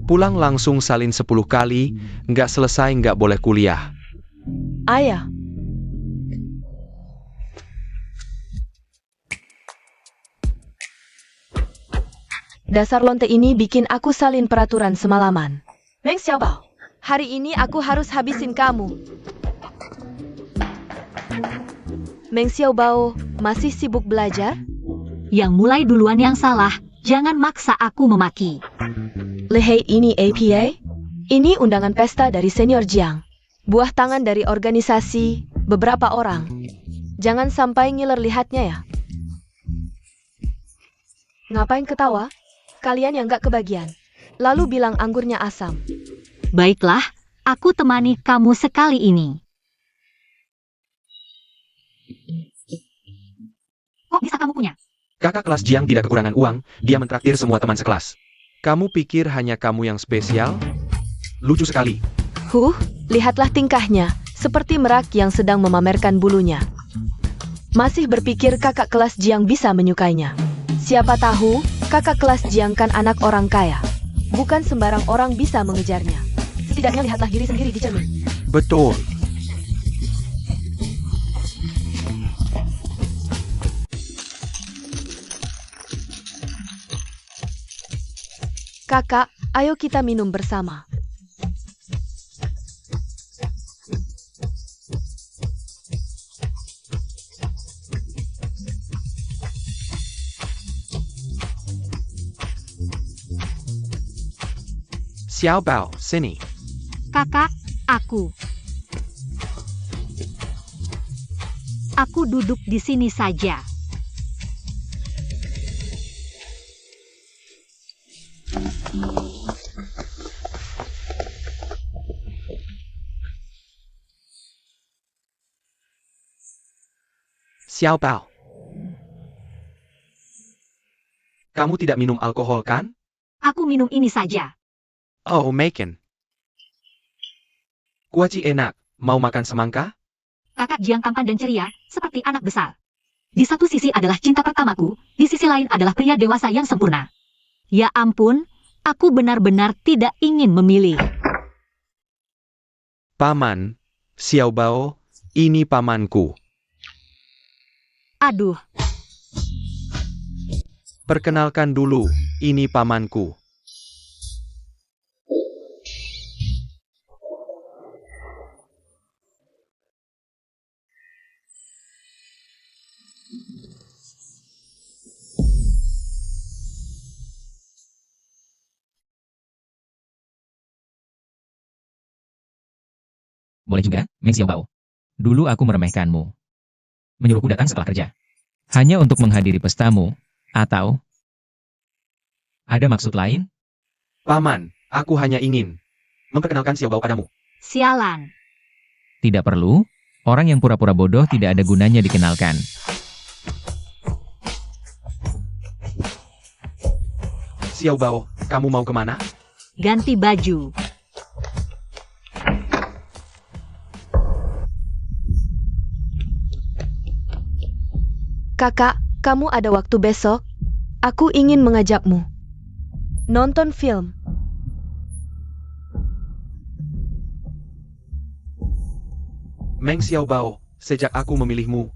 C: Pulang langsung salin 10 kali, nggak selesai nggak boleh kuliah.
A: Ayah. Dasar lonte ini bikin aku salin peraturan semalaman. Meng Xiaobao, hari ini aku harus habisin kamu. Meng Xiaobao, masih sibuk belajar?
B: Yang mulai duluan yang salah, jangan maksa aku memaki.
A: Lehei ini APA? Ini undangan pesta dari senior Jiang. Buah tangan dari organisasi, beberapa orang. Jangan sampai ngiler lihatnya ya. Ngapain ketawa? Kalian yang gak kebagian. Lalu bilang anggurnya asam.
B: Baiklah, aku temani kamu sekali ini. Kok bisa kamu punya?
C: Kakak kelas Jiang tidak kekurangan uang, dia mentraktir semua teman sekelas. Kamu pikir hanya kamu yang spesial? Lucu sekali.
A: Lihatlah tingkahnya, seperti merak yang sedang memamerkan bulunya. Masih berpikir kakak kelas Jiang bisa menyukainya. Siapa tahu, kakak kelas Jiang kan anak orang kaya. Bukan sembarang orang bisa mengejarnya. Setidaknya lihatlah diri sendiri di cermin.
C: Betul.
A: Kakak, ayo kita minum bersama.
C: Xiao Bao, sini.
B: Kakak, aku. Aku duduk di sini saja.
C: Xiao Bao. Kamu tidak minum alkohol kan?
B: Aku minum ini saja.
C: Oh, Maken. Kuaci enak. Mau makan semangka?
B: Kakak Jiang tampan dan ceria, seperti anak besar. Di satu sisi adalah cinta pertamaku, di sisi lain adalah pria dewasa yang sempurna. Ya ampun, aku benar-benar tidak ingin memilih.
C: Paman, Xiao Bao, ini pamanku.
B: Aduh,
C: Perkenalkan dulu, ini pamanku.
D: Boleh juga, Meng Xiaobao. Dulu aku meremehkanmu. Menyuruhku datang setelah kerja. Hanya untuk menghadiri pestamu, atau ada maksud lain?
C: Paman, aku hanya ingin memperkenalkan Xiao Bao padamu.
B: sialan.
D: Tidak perlu, orang yang pura-pura bodoh tidak ada gunanya dikenalkan.
C: Xiao Bao, kamu mau kemana?
B: Ganti baju.
A: Kakak, kamu ada waktu besok? Aku ingin mengajakmu nonton film.
C: Meng Xiao Bao, sejak aku memilihmu,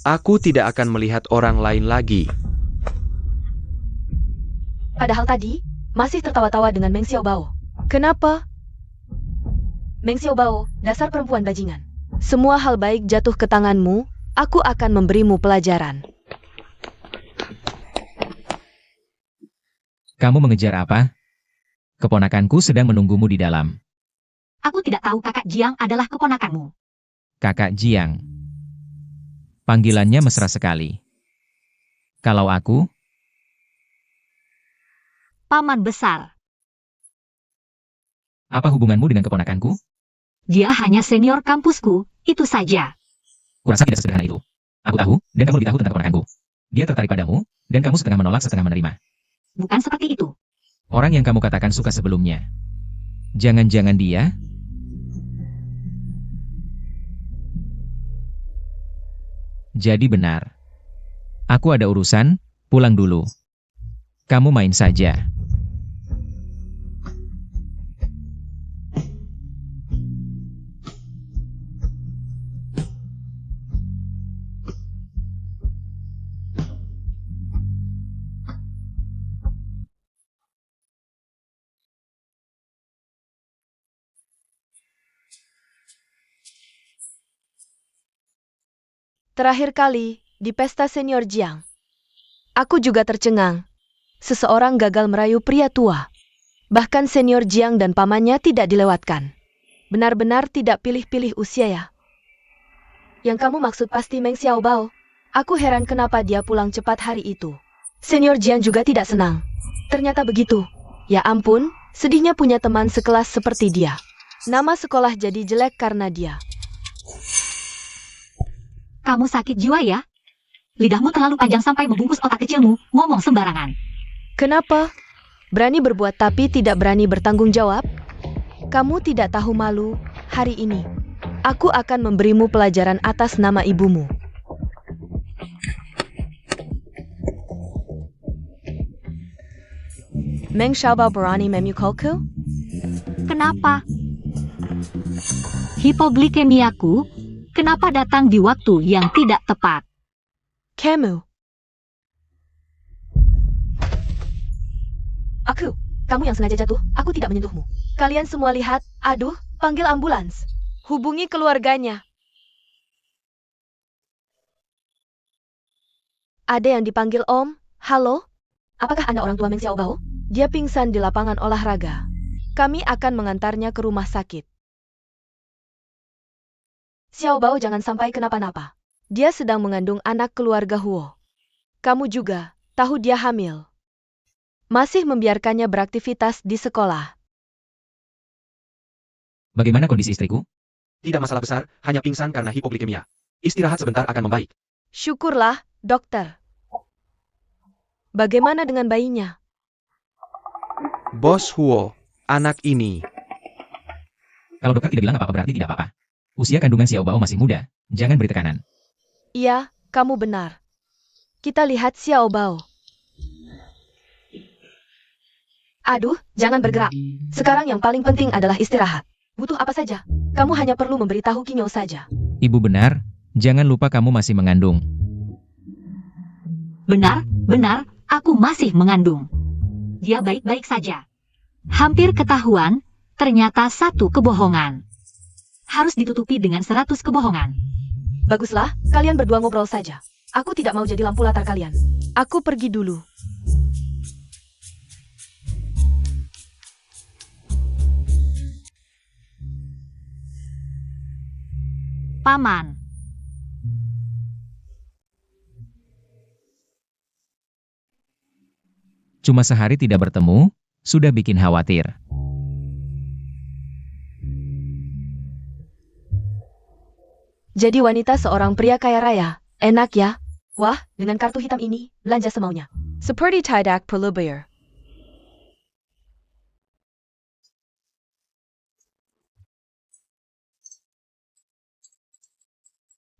C: aku tidak akan melihat orang lain lagi.
A: Padahal tadi, masih tertawa-tawa dengan Meng Xiaobao. Kenapa? Meng Xiaobao, dasar perempuan bajingan. Semua hal baik jatuh ke tanganmu, aku akan memberimu pelajaran.
D: Kamu mengejar apa? Keponakanku sedang menunggumu di dalam.
B: Aku tidak tahu kakak Jiang adalah keponakanmu.
D: Kakak Jiang. Panggilannya mesra sekali. Kalau aku,
B: Paman besar.
D: apa hubunganmu dengan keponakanku?
B: Dia hanya senior kampusku, itu saja.
D: Kurasa tidak sesederhana itu. Aku tahu, dan kamu lebih tahu tentang keponakanku. Dia tertarik padamu, dan kamu setengah menolak setengah menerima.
B: Bukan seperti itu.
D: Orang yang kamu katakan suka sebelumnya. Jangan-jangan dia? Jadi benar. Aku ada urusan, pulang dulu. Kamu main saja.
A: Terakhir kali, di pesta senior Jiang. Aku juga tercengang. Seseorang gagal merayu pria tua. Bahkan senior Jiang dan pamannya tidak dilewatkan. Benar-benar tidak pilih-pilih usia ya. Yang kamu maksud pasti Meng Xiaobao. Aku heran kenapa dia pulang cepat hari itu. Senior Jiang juga tidak senang. Ternyata begitu. Ya ampun, sedihnya punya teman sekelas seperti dia. Nama sekolah jadi jelek karena dia.
B: Kamu sakit jiwa ya? Lidahmu terlalu panjang sampai membungkus otak kecilmu, ngomong sembarangan.
A: Kenapa? Berani berbuat tapi tidak berani bertanggung jawab? Kamu tidak tahu malu, hari ini. Aku akan memberimu pelajaran atas nama ibumu. Meng Xiaobao berani memukulku?
B: Kenapa? Hipoglikemiaku, kenapa datang di waktu yang tidak tepat?
A: Kamu. Kamu yang sengaja jatuh, aku tidak menyentuhmu. Kalian semua lihat, aduh, panggil ambulans. Hubungi keluarganya. Ada yang dipanggil Om, halo? Apakah Anda orang tua Meng Xiaobao? Dia pingsan di lapangan olahraga. Kami akan mengantarnya ke rumah sakit. Xiaobao jangan sampai kenapa-napa. Dia sedang mengandung anak keluarga Huo. Kamu juga, tahu dia hamil. Masih membiarkannya beraktivitas di sekolah.
D: Bagaimana kondisi istriku?
C: Tidak masalah besar, hanya pingsan karena hipoglikemia. Istirahat sebentar akan membaik.
A: Syukurlah, dokter. Bagaimana dengan bayinya?
C: Bos Huo, anak ini.
D: Kalau dokter tidak bilang apa-apa berarti tidak apa-apa. Usia kandungan Xiaobao masih muda, jangan beri tekanan.
A: Iya, kamu benar. Kita lihat Xiaobao. Aduh, jangan bergerak. Sekarang yang paling penting adalah istirahat. Butuh apa saja? Kamu hanya perlu memberitahu Kinyo saja.
D: Ibu benar, jangan lupa kamu masih mengandung.
B: Benar, aku masih mengandung. Dia baik-baik saja. Hampir ketahuan, ternyata satu kebohongan. Harus ditutupi dengan 100 kebohongan.
A: Baguslah, kalian berdua ngobrol saja. Aku tidak mau jadi lampu latar kalian. Aku pergi dulu.
B: Paman.
D: Cuma sehari tidak bertemu, sudah bikin khawatir.
A: Jadi wanita seorang pria kaya raya. Enak ya? Wah, dengan kartu hitam ini, belanja semaunya. Seperti tidak perlu bayar.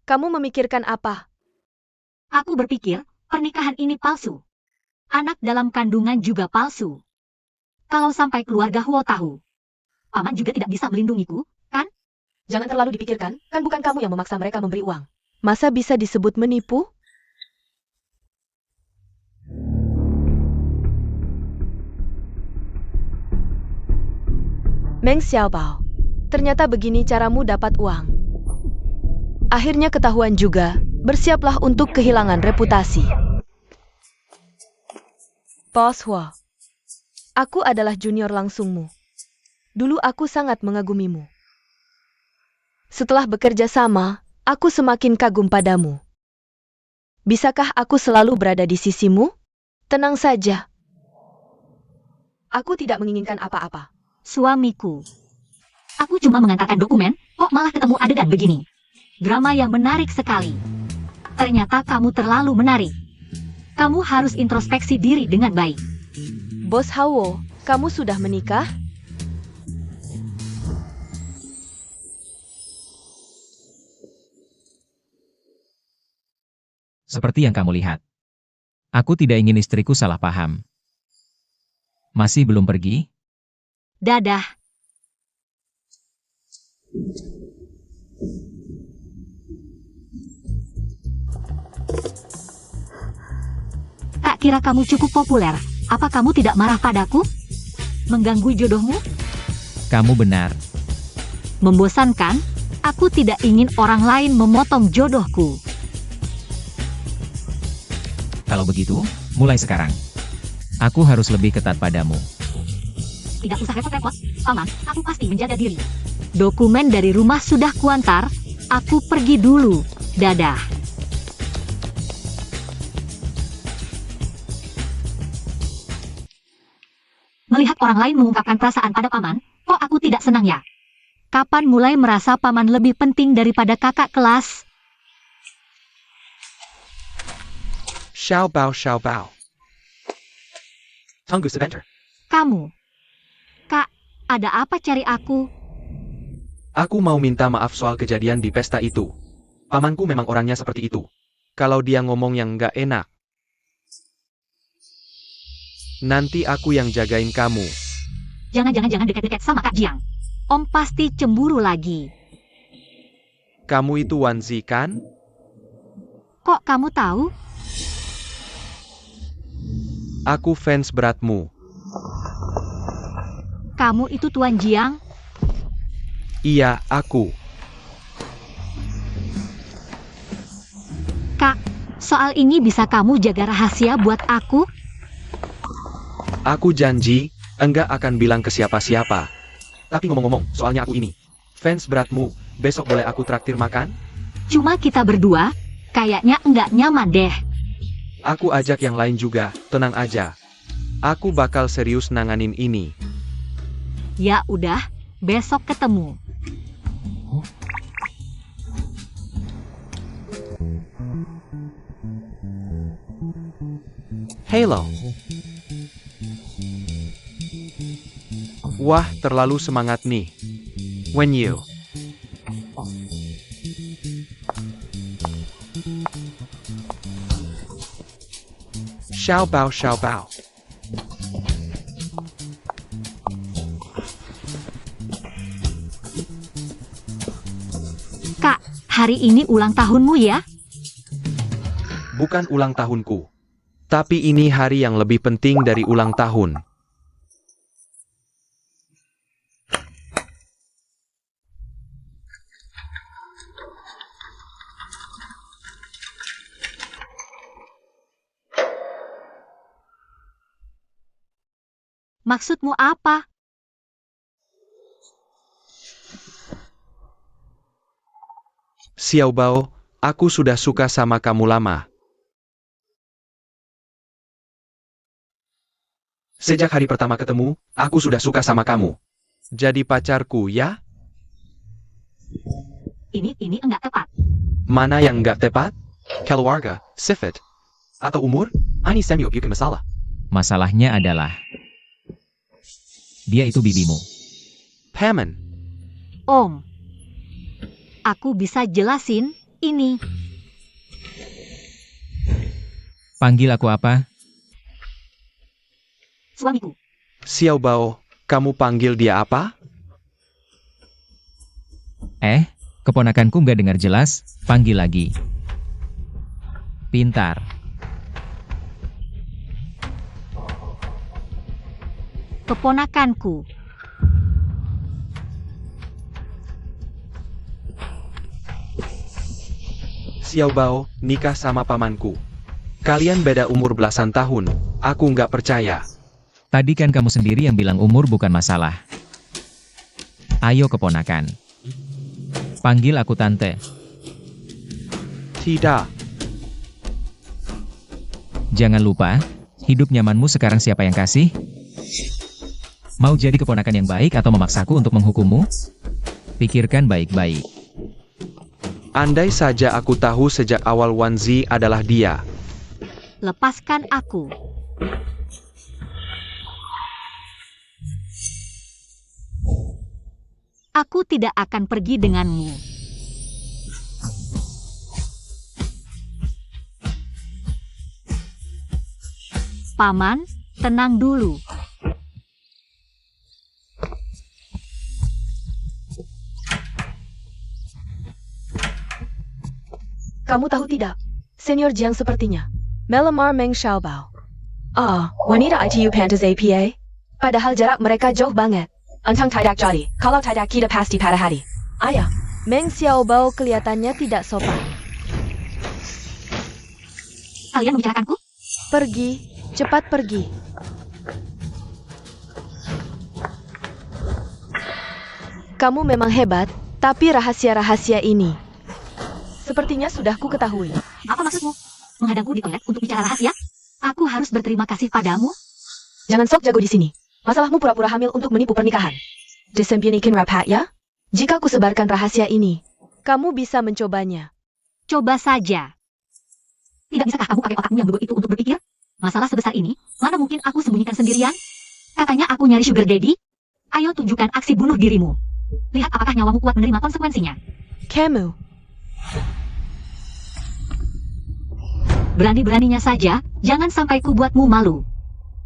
A: Kamu memikirkan apa?
B: Aku berpikir, pernikahan ini palsu. Anak dalam kandungan juga palsu. Kalau sampai keluarga Huo tahu, paman juga tidak bisa melindungiku, kan?
A: Jangan terlalu dipikirkan, kan bukan kamu yang memaksa mereka memberi uang. Masa bisa disebut menipu? Meng Xiaobao, ternyata begini caramu dapat uang. Akhirnya ketahuan juga, bersiaplah untuk kehilangan reputasi. Bos Huo, aku adalah junior langsungmu. Dulu aku sangat mengagumimu. Setelah bekerja sama, aku semakin kagum padamu. Bisakah aku selalu berada di sisimu? Tenang saja. Aku tidak menginginkan apa-apa.
B: Suamiku. Aku cuma mengantarkan dokumen, kok malah ketemu adegan begini. Drama yang menarik sekali. Ternyata kamu terlalu menarik. Kamu harus introspeksi diri dengan baik.
A: Bos Huo, kamu sudah menikah?
D: Seperti yang kamu lihat. Aku tidak ingin istriku salah paham. Masih belum pergi?
B: Dadah. Tak kira kamu cukup populer. Apa kamu tidak marah padaku? Mengganggu jodohmu?
D: Kamu benar.
B: Membosankan? Aku tidak ingin orang lain memotong jodohku.
D: Kalau begitu, mulai sekarang. Aku harus lebih ketat padamu.
B: Tidak usah repot-repot, Paman, aku pasti menjaga diri. Dokumen dari rumah sudah kuantar, aku pergi dulu. Dadah. Melihat orang lain mengungkapkan perasaan pada Paman, kok aku tidak senang ya? Kapan mulai merasa Paman lebih penting daripada kakak kelas?
C: Xiaobao. Tunggu sebentar.
B: Kamu. Ada apa cari aku?
C: Aku mau minta maaf soal kejadian di pesta itu. Pamanku memang orangnya seperti itu. Kalau dia ngomong yang nggak enak, nanti aku yang jagain kamu.
B: Jangan dekat-dekat sama Kak Jiang. Om pasti cemburu lagi.
C: Kamu itu Wanzi kan?
B: Kok kamu tahu?
C: Aku fans beratmu.
B: Kamu itu Tuan Jiang?
C: Iya, aku.
B: Kak, soal ini bisa kamu jaga rahasia buat aku?
C: Aku janji, enggak akan bilang ke siapa-siapa. Tapi ngomong-ngomong, soalnya aku ini fans beratmu, besok boleh aku traktir makan?
B: Cuma kita berdua, kayaknya enggak nyaman deh.
C: Aku ajak yang lain juga, tenang aja. Aku bakal serius nanganin ini.
B: Ya udah, besok ketemu.
C: Halo. Wah, terlalu semangat nih. When you. Xiao bao, xiao bao.
B: Kak, hari ini ulang tahunmu ya?
C: Bukan ulang tahunku. Tapi ini hari yang lebih penting dari ulang tahun.
B: Maksudmu apa?
C: Xiao Bao, aku sudah suka sama kamu lama. Sejak hari pertama ketemu, aku sudah suka sama kamu. Jadi pacarku ya?
B: Ini enggak tepat.
C: Mana yang nggak tepat? Keluarga, sifat, atau umur? Ini semyok yuki masalah.
D: Masalahnya adalah dia itu bibimu.
C: Paman,
B: Om, aku bisa jelasin ini.
D: Panggil aku apa?
B: Suamiku.
C: Xiao Bao, kamu panggil dia apa?
D: Keponakanku nggak dengar jelas, panggil lagi. Pintar.
B: Keponakanku.
C: Xiao Bao, nikah sama pamanku. Kalian beda umur belasan tahun, aku nggak percaya.
D: Tadi kan kamu sendiri yang bilang umur bukan masalah. Ayo keponakan. Panggil aku tante.
C: Tidak,
D: Jangan lupa, hidup nyamanmu sekarang siapa yang kasih? Mau jadi keponakan yang baik atau memaksaku untuk menghukummu? Pikirkan baik-baik.
C: andai saja aku tahu sejak awal Wanzi adalah dia.
B: Lepaskan aku. Aku tidak akan pergi denganmu. Paman, tenang dulu.
A: Kamu tahu tidak? Senior Jiang sepertinya. Melamar Meng Xiaobao. Wanita ITU pantas APA? Padahal jarak mereka jauh banget. Antang tidak jadi, kalau tidak kita pasti pada hari. Ayah, Meng Xiaobao kelihatannya tidak sopan.
B: Kalian membicarakanku?
A: Pergi, cepat pergi. Kamu memang hebat, tapi rahasia-rahasia ini sepertinya sudah ku ketahui.
B: Apa maksudmu? Menghadangku di toilet untuk bicara rahasia? Aku harus berterima kasih padamu?
A: Jangan sok jago di sini. Masalahmu pura-pura hamil untuk menipu pernikahan. Disembunyikan rapat ya? Jika ku sebarkan rahasia ini, kamu bisa mencobanya.
B: Coba saja. Tidak bisakah kamu pakai otakmu yang bego itu untuk berpikir? Masalah sebesar ini, mana mungkin aku sembunyikan sendirian? Katanya aku nyari sugar daddy? Ayo tunjukkan aksi bunuh dirimu. Lihat apakah nyawamu kuat menerima konsekuensinya.
A: Kamu,
B: Berani-beraninya saja, jangan sampai kubuatmu malu.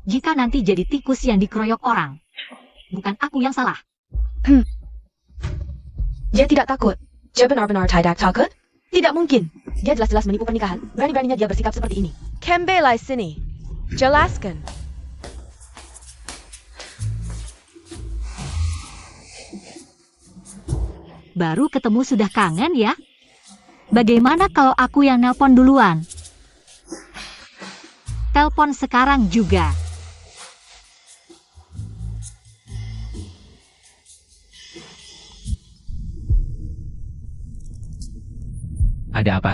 B: Jika nanti jadi tikus yang dikeroyok orang, bukan aku yang salah.
A: dia tidak takut. Dia benar-benar tidak takut? Tidak mungkin. Dia jelas-jelas menipu pernikahan. Berani-beraninya dia bersikap seperti ini. Kembali sini. Jelaskan.
B: Baru ketemu sudah kangen ya? Bagaimana kalau aku yang nelpon duluan? Telepon sekarang juga.
D: Ada apa?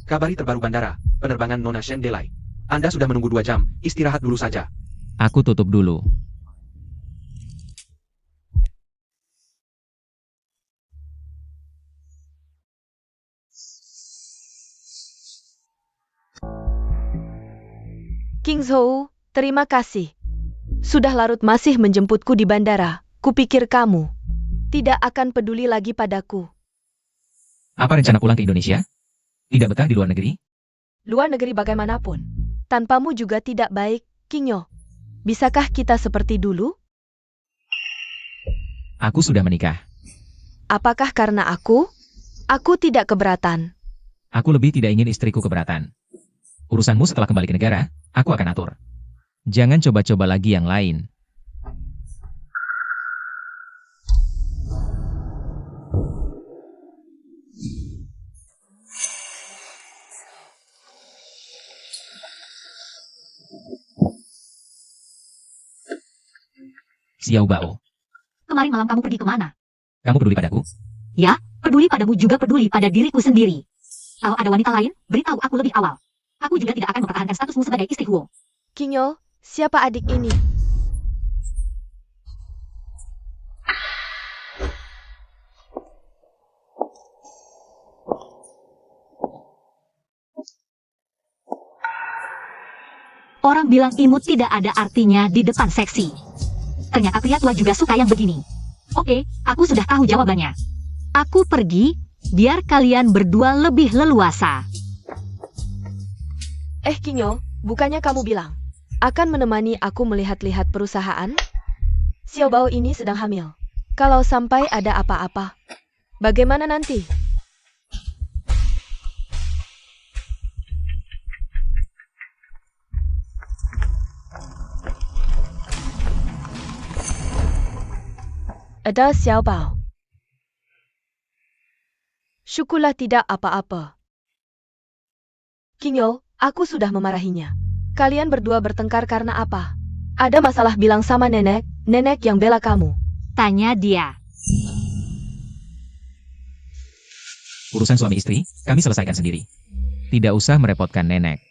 C: Kabari terbaru bandara, penerbangan Nona Shendelai. Anda sudah menunggu 2 jam, istirahat dulu saja.
D: Aku tutup dulu.
A: King Zhou, terima kasih. Sudah larut masih menjemputku di bandara. Kupikir kamu tidak akan peduli lagi padaku.
D: Apa rencana pulang ke Indonesia? Tidak betah di luar negeri?
A: Luar negeri bagaimanapun. Tanpamu juga tidak baik, King Yo. Bisakah kita seperti dulu?
D: Aku sudah menikah.
A: Apakah karena aku? Aku tidak keberatan.
D: Aku lebih tidak ingin istriku keberatan. Urusanmu setelah kembali ke negara, aku akan atur. Jangan coba-coba lagi yang lain. Xiao Bao,
B: Kemarin malam kamu pergi kemana?
D: kamu peduli padaku?
B: Ya, peduli padamu juga peduli pada diriku sendiri. Kalau ada wanita lain, beritahu aku lebih awal. Aku juga tidak akan mempertahankan statusmu sebagai istri Huo.
A: King Yo, siapa adik ini?
B: Orang bilang imut tidak ada artinya di depan seksi. Ternyata pria tua juga suka yang begini. Oke, aku sudah tahu jawabannya. Aku pergi, biar kalian berdua lebih leluasa.
A: King Yo, bukannya kamu bilang akan menemani aku melihat-lihat perusahaan? Xiao Bao ini sedang hamil. Kalau sampai ada apa-apa, bagaimana nanti? Ada Xiao Bao. Syukurlah tidak apa-apa. King Yo, aku sudah memarahinya. Kalian berdua bertengkar karena apa? Ada masalah bilang sama nenek, nenek yang bela kamu.
B: Tanya dia.
D: Urusan suami istri, kami selesaikan sendiri. Tidak usah merepotkan nenek.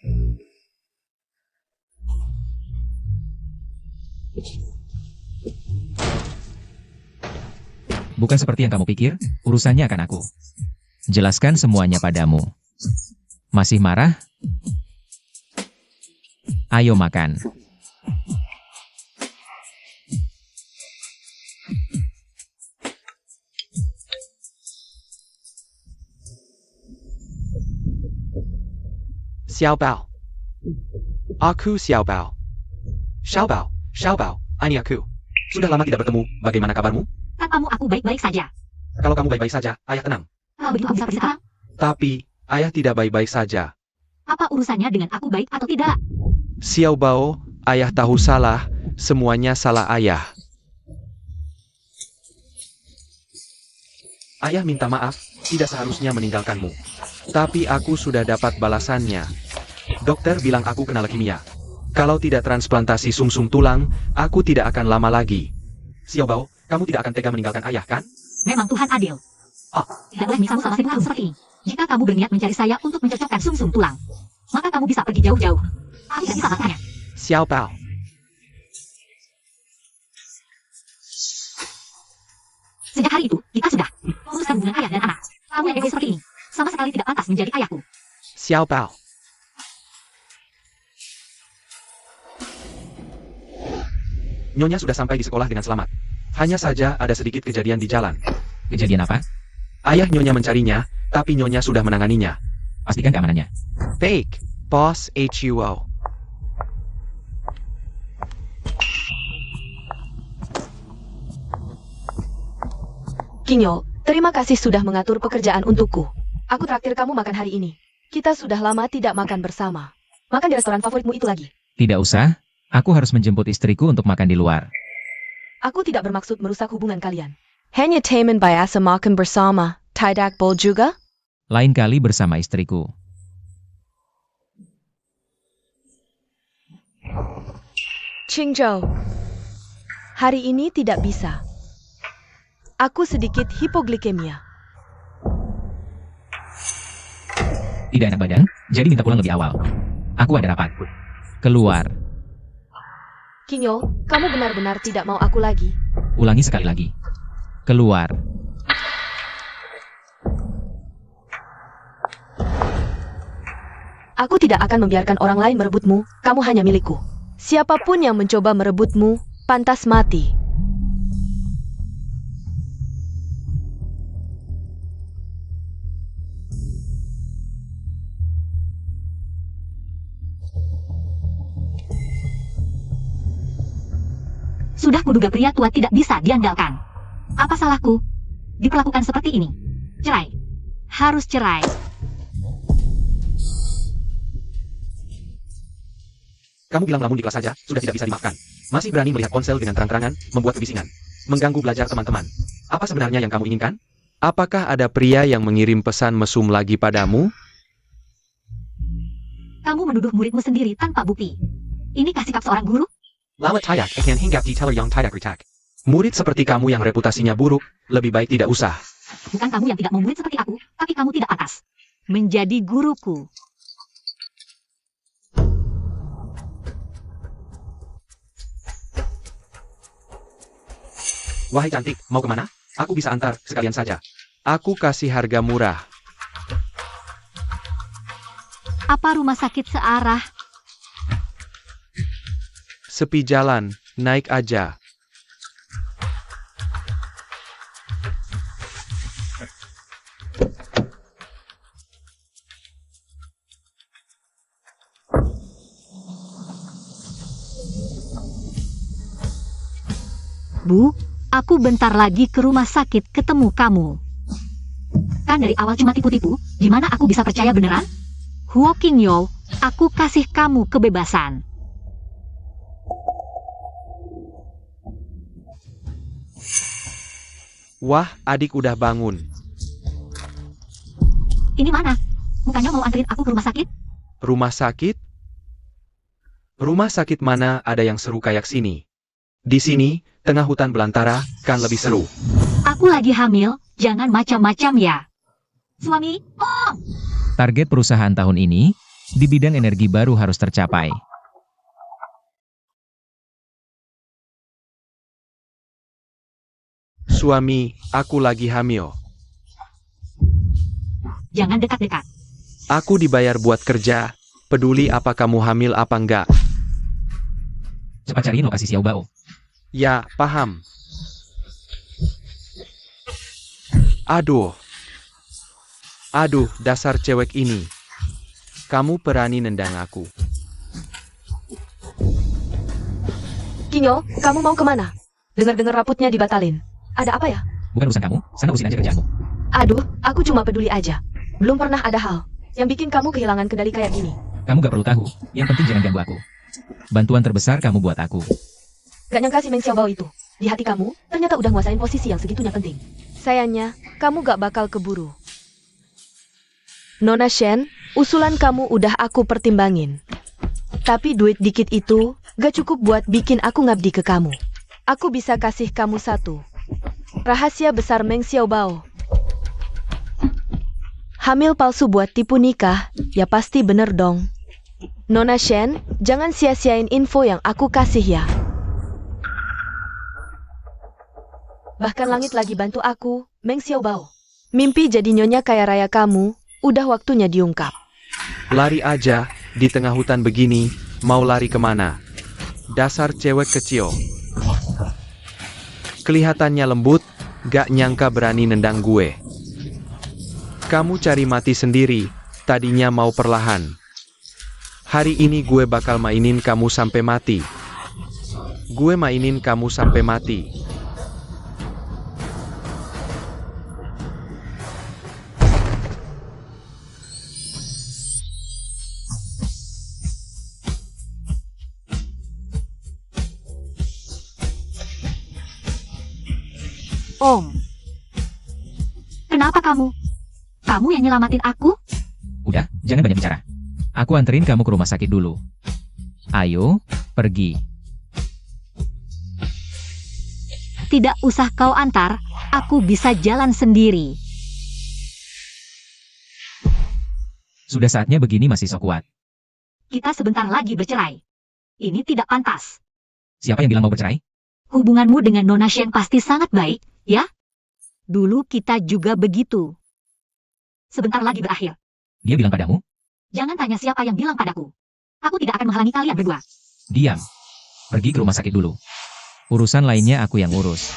D: Bukan seperti yang kamu pikir, urusannya akan aku. Jelaskan semuanya padamu. Masih marah? Ayo makan.
C: Xiao Bao. Aku Xiao Bao. Xiao Bao, ini aku. Sudah lama tidak bertemu, bagaimana kabarmu?
B: Tanpamu aku baik-baik saja.
C: Kalau kamu baik-baik saja, ayah tenang.
B: Kalau begitu aku bisa pergi sekarang.
C: Tapi, ayah tidak baik-baik saja.
B: Apa urusannya dengan aku baik atau tidak?
C: Xiao Bao, ayah tahu salah, semuanya salah ayah. Ayah minta maaf, tidak seharusnya meninggalkanmu. Tapi aku sudah dapat balasannya. Dokter bilang aku kena leukemia. Kalau tidak transplantasi sumsum tulang, aku tidak akan lama lagi. Xiao Bao, kamu tidak akan tega meninggalkan ayah, kan?
B: Memang Tuhan adil. Tidak boleh misalmu sama sibuk kamu seperti ini. Jika kamu berniat mencari saya untuk mencocokkan sumsum tulang, maka kamu bisa pergi jauh-jauh. Aku tidak bisa makanya.
C: Xiao Bao.
B: Sejak hari itu, kita sudah memutuskan hubungan ayah dan anak. Kamu yang egois seperti ini, sama sekali tidak pantas menjadi ayahku.
C: Xiao Bao. Nyonya sudah sampai di sekolah dengan selamat. Hanya saja ada sedikit kejadian di jalan.
D: Kejadian apa?
C: Ayah Nyonya mencarinya, tapi Nyonya sudah menanganinya.
D: Pastikan keamanannya.
C: Fake, Boss HUO.
A: Kinyo, terima kasih sudah mengatur pekerjaan untukku. Aku traktir kamu makan hari ini. Kita sudah lama tidak makan bersama. Makan di restoran favoritmu itu lagi.
D: Tidak usah, aku harus menjemput istriku untuk makan di luar.
A: Aku tidak bermaksud merusak hubungan kalian. Hanya teman biasa makan bersama, tidak boleh juga?
D: Lain kali bersama istriku.
A: Qingzhou, hari ini tidak bisa. Aku sedikit hipoglikemia.
D: Tidak enak badan, jadi minta pulang lebih awal. Aku ada rapat. Keluar.
A: Kinyo, kamu benar-benar tidak mau aku lagi.
D: Ulangi sekali lagi. Keluar.
A: Aku tidak akan membiarkan orang lain merebutmu, kamu hanya milikku. Siapapun yang mencoba merebutmu, pantas mati.
B: Sudah kuduga pria tua tidak bisa diandalkan. Apa salahku? Diperlakukan seperti ini. Cerai. Harus cerai.
C: Kamu bilang lamun di kelas saja, sudah tidak bisa dimaafkan. Masih berani melihat ponsel dengan terang-terangan, membuat kebisingan. Mengganggu belajar teman-teman. Apa sebenarnya yang kamu inginkan? Apakah ada pria yang mengirim pesan mesum lagi padamu?
B: Kamu menuduh muridmu sendiri tanpa bukti. Inikah sikap seorang guru?
C: Lawat tayak akan hinggap di teller yang tidak retak. Murid seperti kamu yang reputasinya buruk, lebih baik tidak usah.
B: Bukan kamu yang tidak mau murid seperti aku, tapi kamu tidak pantas menjadi guruku.
C: Wahai cantik, mau kemana? Aku bisa antar, sekalian saja. Aku kasih harga murah.
B: Apa rumah sakit searah?
C: Sepi jalan, naik aja.
B: Bu, aku bentar lagi ke rumah sakit ketemu kamu. Kan dari awal cuma tipu-tipu, gimana aku bisa percaya beneran? Huo Qingyo, aku kasih kamu kebebasan.
C: Wah, adik udah bangun.
B: Ini mana? Bukannya mau anterin aku ke rumah sakit?
C: Rumah sakit? Rumah sakit mana ada yang seru kayak sini? Di sini, tengah hutan belantara, kan lebih seru.
B: Aku lagi hamil, jangan macam-macam ya. Suami, oh!
D: Target perusahaan tahun ini, di bidang energi baru harus tercapai.
C: Suami, aku lagi hamil.
B: Jangan dekat-dekat.
C: Aku dibayar buat kerja. Peduli apa kamu hamil apa enggak?
D: Cepat cariin lokasi Xiao Bao.
C: Ya, paham. Aduh. Aduh, dasar cewek ini. Kamu berani nendang aku.
A: Kinyo, kamu mau kemana? Dengar-dengar rapotnya dibatalin. Ada apa ya?
D: Bukan urusan kamu, sana urusin aja kerjaanmu.
A: Aduh, aku cuma peduli aja. Belum pernah ada hal yang bikin kamu kehilangan kendali kayak gini.
D: Kamu gak perlu tahu, yang penting jangan ganggu aku. Bantuan terbesar kamu buat aku.
A: Gak nyangka si Meng Xiaobao itu, di hati kamu, ternyata udah nguasain posisi yang segitunya penting. Sayangnya, kamu gak bakal keburu. Nona Shen, usulan kamu udah aku pertimbangin. Tapi duit dikit itu, gak cukup buat bikin aku ngabdi ke kamu. Aku bisa kasih kamu satu. Rahasia besar Meng Xiaobao. Hamil palsu buat tipu nikah, ya pasti bener dong. Nona Shen, jangan sia-siain info yang aku kasih ya. Bahkan langit lagi bantu aku, Meng Xiaobao. Mimpi jadi nyonya kaya raya kamu, udah waktunya diungkap.
C: Lari aja, di tengah hutan begini, mau lari kemana? Dasar cewek kecil. Kelihatannya lembut, gak nyangka berani nendang gue. Kamu cari mati sendiri, tadinya mau perlahan. Hari ini gue bakal mainin kamu sampai mati. Gue mainin kamu sampai mati.
B: Om. Kenapa kamu? Kamu yang nyelamatin aku?
D: Udah, jangan banyak bicara. Aku anterin kamu ke rumah sakit dulu. Ayo, pergi.
B: Tidak usah kau antar, aku bisa jalan sendiri.
D: Sudah saatnya begini masih sok kuat.
B: Kita sebentar lagi bercerai. Ini tidak pantas.
D: Siapa yang bilang mau bercerai?
B: Hubunganmu dengan Nona Shen pasti sangat baik, ya? Dulu kita juga begitu. Sebentar lagi berakhir.
D: Dia bilang padamu?
B: Jangan tanya siapa yang bilang padaku. Aku tidak akan menghalangi kalian berdua.
D: Diam. Pergi ke rumah sakit dulu. Urusan lainnya aku yang urus.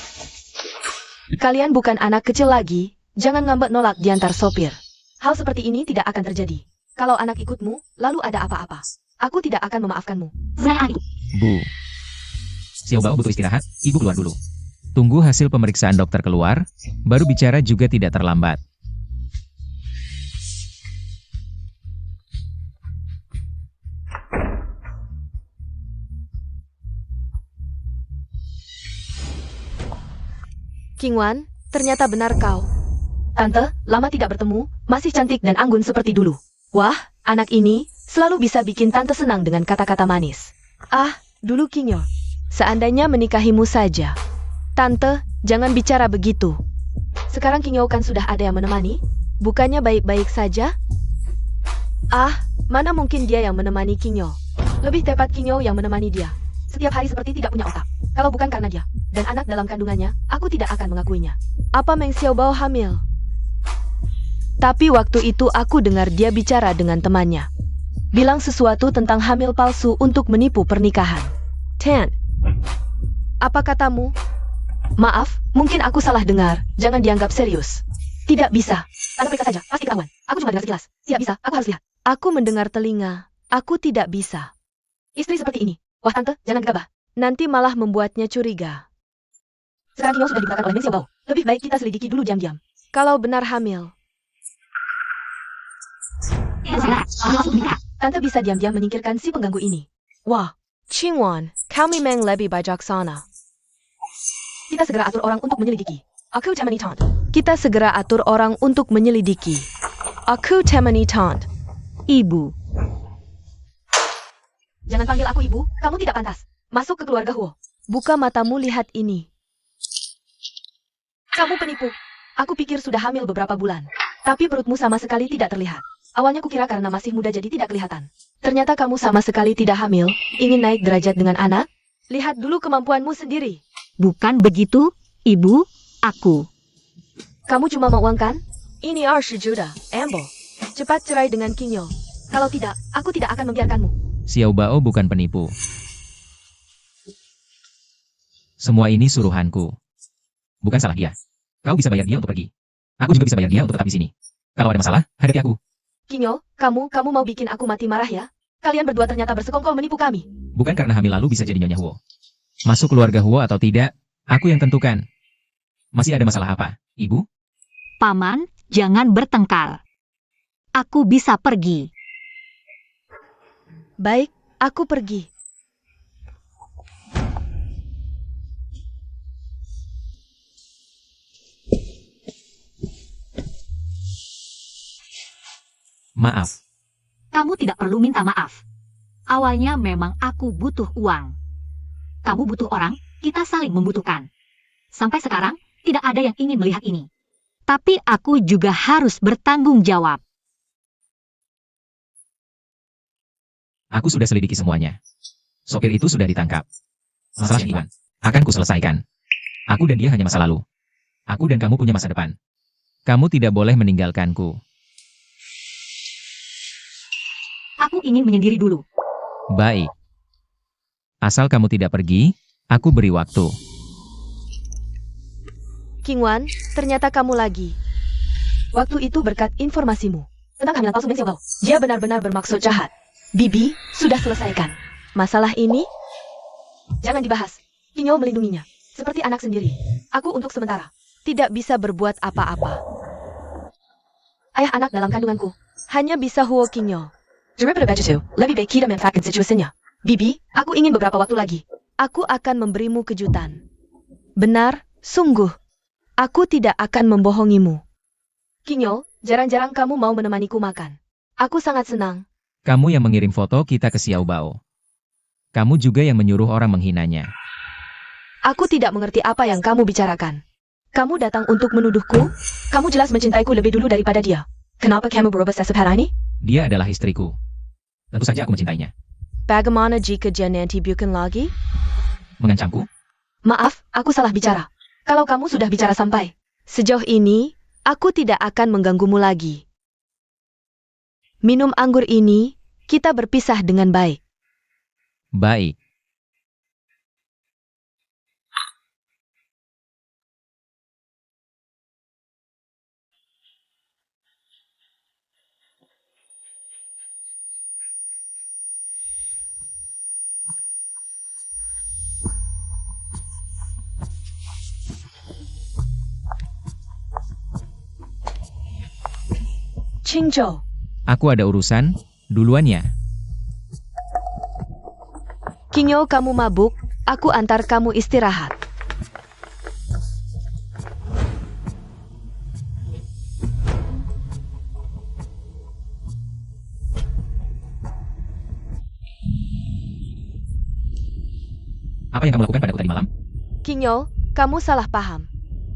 A: Kalian bukan anak kecil lagi, jangan ngambek nolak diantar sopir. Hal seperti ini tidak akan terjadi. Kalau anak ikutmu, lalu ada apa-apa. Aku tidak akan memaafkanmu.
D: Bu. Xiaobao butuh istirahat, ibu keluar dulu. Tunggu hasil pemeriksaan dokter keluar, baru bicara juga tidak terlambat.
A: King Wan, ternyata benar kau. Tante, lama tidak bertemu, masih cantik dan anggun seperti dulu. Wah, anak ini selalu bisa bikin tante senang dengan kata-kata manis. Ah, dulu Kingyo. Seandainya menikahimu saja. Tante, jangan bicara begitu. Sekarang Kingyo kan sudah ada yang menemani, bukannya baik-baik saja? Ah, mana mungkin dia yang menemani Kingyo. Lebih tepat Kingyo yang menemani dia. Setiap hari seperti tidak punya otak. Kalau bukan karena dia dan anak dalam kandungannya, aku tidak akan mengakuinya. Apa Meng Xiaobao hamil? Tapi waktu itu aku dengar dia bicara dengan temannya. Bilang sesuatu tentang hamil palsu untuk menipu pernikahan. Tan, apa katamu? Maaf, mungkin aku salah dengar. Jangan dianggap serius. Tidak bisa. Tante periksa saja, pasti ketahuan. Aku cuma dengar sekilas. Tidak bisa, aku harus lihat. Aku mendengar telinga. Aku tidak bisa. Istri seperti ini. Wah tante, jangan gegabah. Nanti malah membuatnya curiga. Sekarang Kingyo sudah dibelakang oleh Meng Xiaobao. Lebih baik kita selidiki dulu diam-diam. Kalau benar hamil, tante bisa diam-diam menyingkirkan si pengganggu ini. Wah, Qingwan, kami Meng lebih bijaksana. Kita segera atur orang untuk menyelidiki. Aku temani tante. Kita segera atur orang untuk menyelidiki. Aku temani tante.
B: Ibu.
A: Jangan panggil aku ibu, kamu tidak pantas. Masuk ke keluarga Huo. Buka matamu lihat ini. Kamu penipu. Aku pikir sudah hamil beberapa bulan. Tapi perutmu sama sekali tidak terlihat. Awalnya kukira karena masih muda jadi tidak kelihatan. Ternyata kamu sama sekali tidak hamil. Ingin naik derajat dengan anak? Lihat dulu kemampuanmu sendiri.
B: Bukan begitu, Ibu. Aku.
A: Kamu cuma mau uang kan? Ini 20 juta, Ambo. Cepat cerai dengan Kingyo. Kalau tidak, aku tidak akan membiarkanmu.
D: Xiaobao bukan penipu. Semua ini suruhanku. Bukan salah dia. Kau bisa bayar dia untuk pergi. Aku juga bisa bayar dia untuk tetap di sini. Kalau ada masalah, hadapi aku.
A: Kingyo, kamu mau bikin aku mati marah ya? Kalian berdua ternyata bersekongkol menipu kami.
D: Bukan karena hamil lalu bisa jadi Nyonya Huo. Masuk keluarga Huo atau tidak, aku yang tentukan. Masih ada masalah apa, Ibu?
B: Paman, jangan bertengkar. Aku bisa pergi.
A: Baik, aku pergi.
D: Maaf.
B: Kamu tidak perlu minta maaf. Awalnya memang aku butuh uang. Kamu butuh orang, kita saling membutuhkan. Sampai sekarang, tidak ada yang ingin melihat ini. Tapi aku juga harus bertanggung jawab.
D: Aku sudah selidiki semuanya. Sopir itu sudah ditangkap. Masalah Iwan akan kuselesaikan. Aku dan dia hanya masa lalu. Aku dan kamu punya masa depan. Kamu tidak boleh meninggalkanku.
B: Aku ingin menyendiri dulu.
D: Baik. Asal kamu tidak pergi, aku beri waktu.
A: King Wan, ternyata kamu lagi. Waktu itu berkat informasimu tentang kehamilan palsu Meng Xiaobao, dia benar-benar bermaksud jahat. Bibi, sudah selesaikan. Masalah ini jangan dibahas. Kinyo melindunginya seperti anak sendiri. Aku untuk sementara tidak bisa berbuat apa-apa. Ayah anak dalam kandunganku hanya bisa Huo Kinyo. Daripada begitu, lebih baik kita memanfaatkan situasinya. Bibi, aku ingin beberapa waktu lagi. Aku akan memberimu kejutan. Benar, sungguh. Aku tidak akan membohongimu. Kinyo, jarang-jarang kamu mau menemaniku makan. Aku sangat senang.
D: Kamu yang mengirim foto kita ke Xiaobao. Kamu juga yang menyuruh orang menghinanya.
A: Aku tidak mengerti apa yang kamu bicarakan. Kamu datang untuk menuduhku? Kamu jelas mencintaiku lebih dulu daripada dia. Kenapa kamu berubah sesep hari ini?
D: Dia adalah istriku. Tentu saja aku mencintainya.
A: Bagaimana jika dia nanti bukan lagi?
D: Mengancamku?
A: Maaf, aku salah bicara. Kalau kamu sudah bicara sampai sejauh ini, aku tidak akan mengganggumu lagi. Minum anggur ini, kita berpisah dengan baik.
D: Baik.
A: Qingzhou,
D: Aku ada urusan, duluan ya.
A: Kinyo kamu mabuk, aku antar kamu istirahat.
D: Apa yang kamu lakukan padaku tadi malam?
A: Kinyo, kamu salah paham.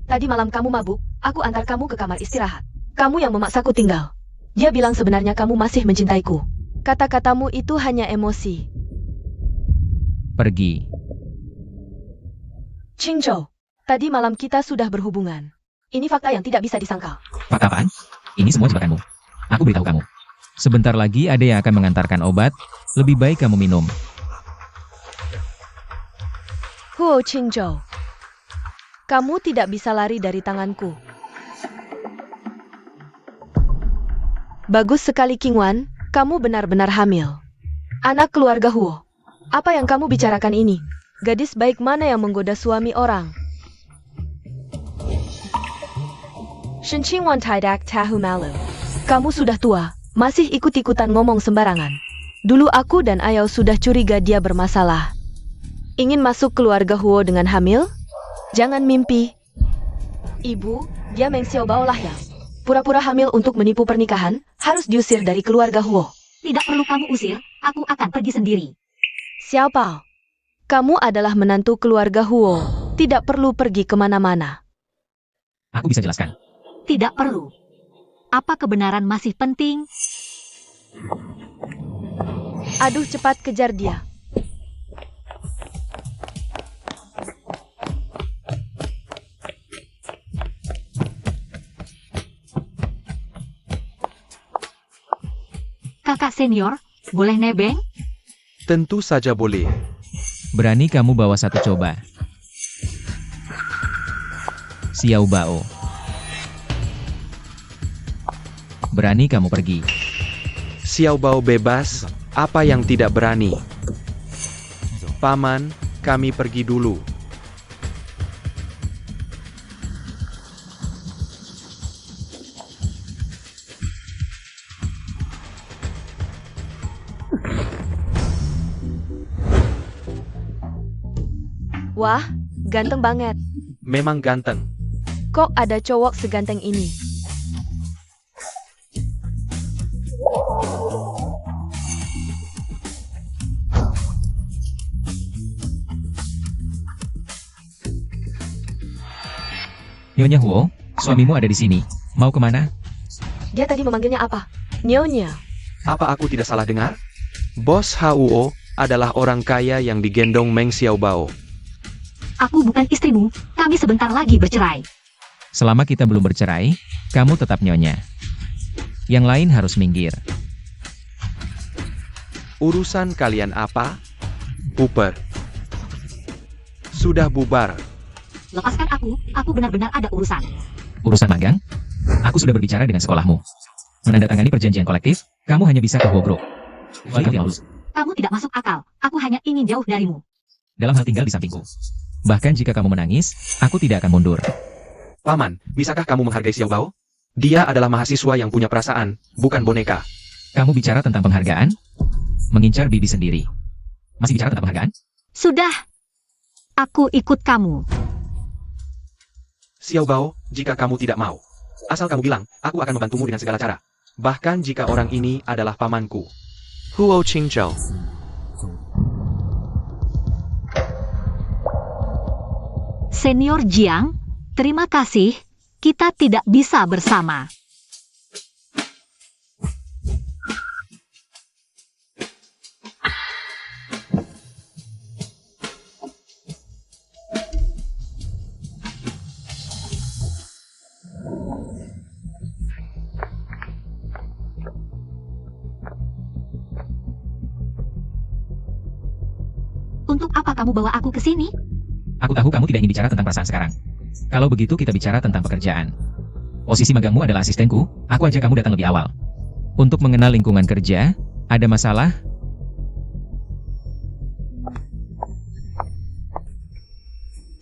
A: Tadi malam kamu mabuk, aku antar kamu ke kamar istirahat. Kamu yang memaksaku tinggal. Dia bilang sebenarnya kamu masih mencintaiku. Kata-katamu itu hanya emosi.
D: Pergi.
A: Qingzhou, tadi malam kita sudah berhubungan. Ini fakta yang tidak bisa disangkal.
D: Fakta apaan? Ini semua jebakanmu. Aku beritahu kamu. Sebentar lagi ada yang akan mengantarkan obat. Lebih baik kamu minum.
A: Huo Qingzhou, kamu tidak bisa lari dari tanganku. Bagus sekali King Wan, kamu benar-benar hamil. Anak keluarga Huo. Apa yang kamu bicarakan ini? Gadis baik mana yang menggoda suami orang? Shenqing Wan tidak tahu malu. Kamu sudah tua, masih ikut-ikutan ngomong sembarangan. Dulu aku dan Ayau sudah curiga dia bermasalah. Ingin masuk keluarga Huo dengan hamil? Jangan mimpi. Ibu, dia Meng Xiaobao lah ya. Pura-pura hamil untuk menipu pernikahan, harus diusir dari keluarga Huo.
B: Tidak perlu kamu usir, aku akan pergi sendiri.
A: Siapa? Kamu adalah menantu keluarga Huo, tidak perlu pergi kemana-mana.
D: Aku bisa jelaskan.
B: Tidak perlu. Apa kebenaran masih penting?
A: Aduh, cepat kejar dia.
B: Kakak senior, boleh nebeng?
C: Tentu saja boleh.
D: Berani kamu bawa satu coba. Xiaobao. Berani kamu pergi.
C: Xiaobao bebas, apa yang tidak berani? Paman, kami pergi dulu.
A: Wah, ganteng banget.
C: Memang ganteng.
A: Kok ada cowok seganteng ini?
D: Nyonya Huo, suamimu ada di sini. Mau kemana?
A: Dia tadi memanggilnya apa? Nyonya.
C: Apa aku tidak salah dengar? Bos Huo adalah orang kaya yang digendong Meng Xiaobao.
B: Aku bukan istrimu, kami sebentar lagi bercerai.
D: Selama kita belum bercerai, kamu tetap nyonya. Yang lain harus minggir.
C: Urusan kalian apa? Bubar. Sudah bubar.
B: Lepaskan aku benar-benar ada urusan.
D: Urusan magang? Aku sudah berbicara dengan sekolahmu. Menandatangani perjanjian kolektif, kamu hanya bisa ke Huo Group.
B: Kamu tidak masuk akal, aku hanya ingin jauh darimu.
D: Dalam hal tinggal di sampingku. Bahkan jika kamu menangis, aku tidak akan mundur.
C: Paman, bisakah kamu menghargai Xiao Bao? Dia adalah mahasiswa yang punya perasaan, bukan boneka.
D: Kamu bicara tentang penghargaan? Mengincar bibi sendiri. Masih bicara tentang penghargaan?
B: Sudah. Aku ikut kamu.
C: Xiao Bao, jika kamu tidak mau, asal kamu bilang, aku akan membantumu dengan segala cara. Bahkan jika orang ini adalah pamanku. Huo Qingzhou.
B: Senior Jiang, terima kasih. Kita tidak bisa bersama. Untuk apa kamu bawa aku ke sini?
D: Aku tahu kamu tidak ingin bicara tentang perasaan sekarang. Kalau begitu kita bicara tentang pekerjaan. Posisi magangmu adalah asistenku, aku ajak kamu datang lebih awal. Untuk mengenal lingkungan kerja, ada masalah?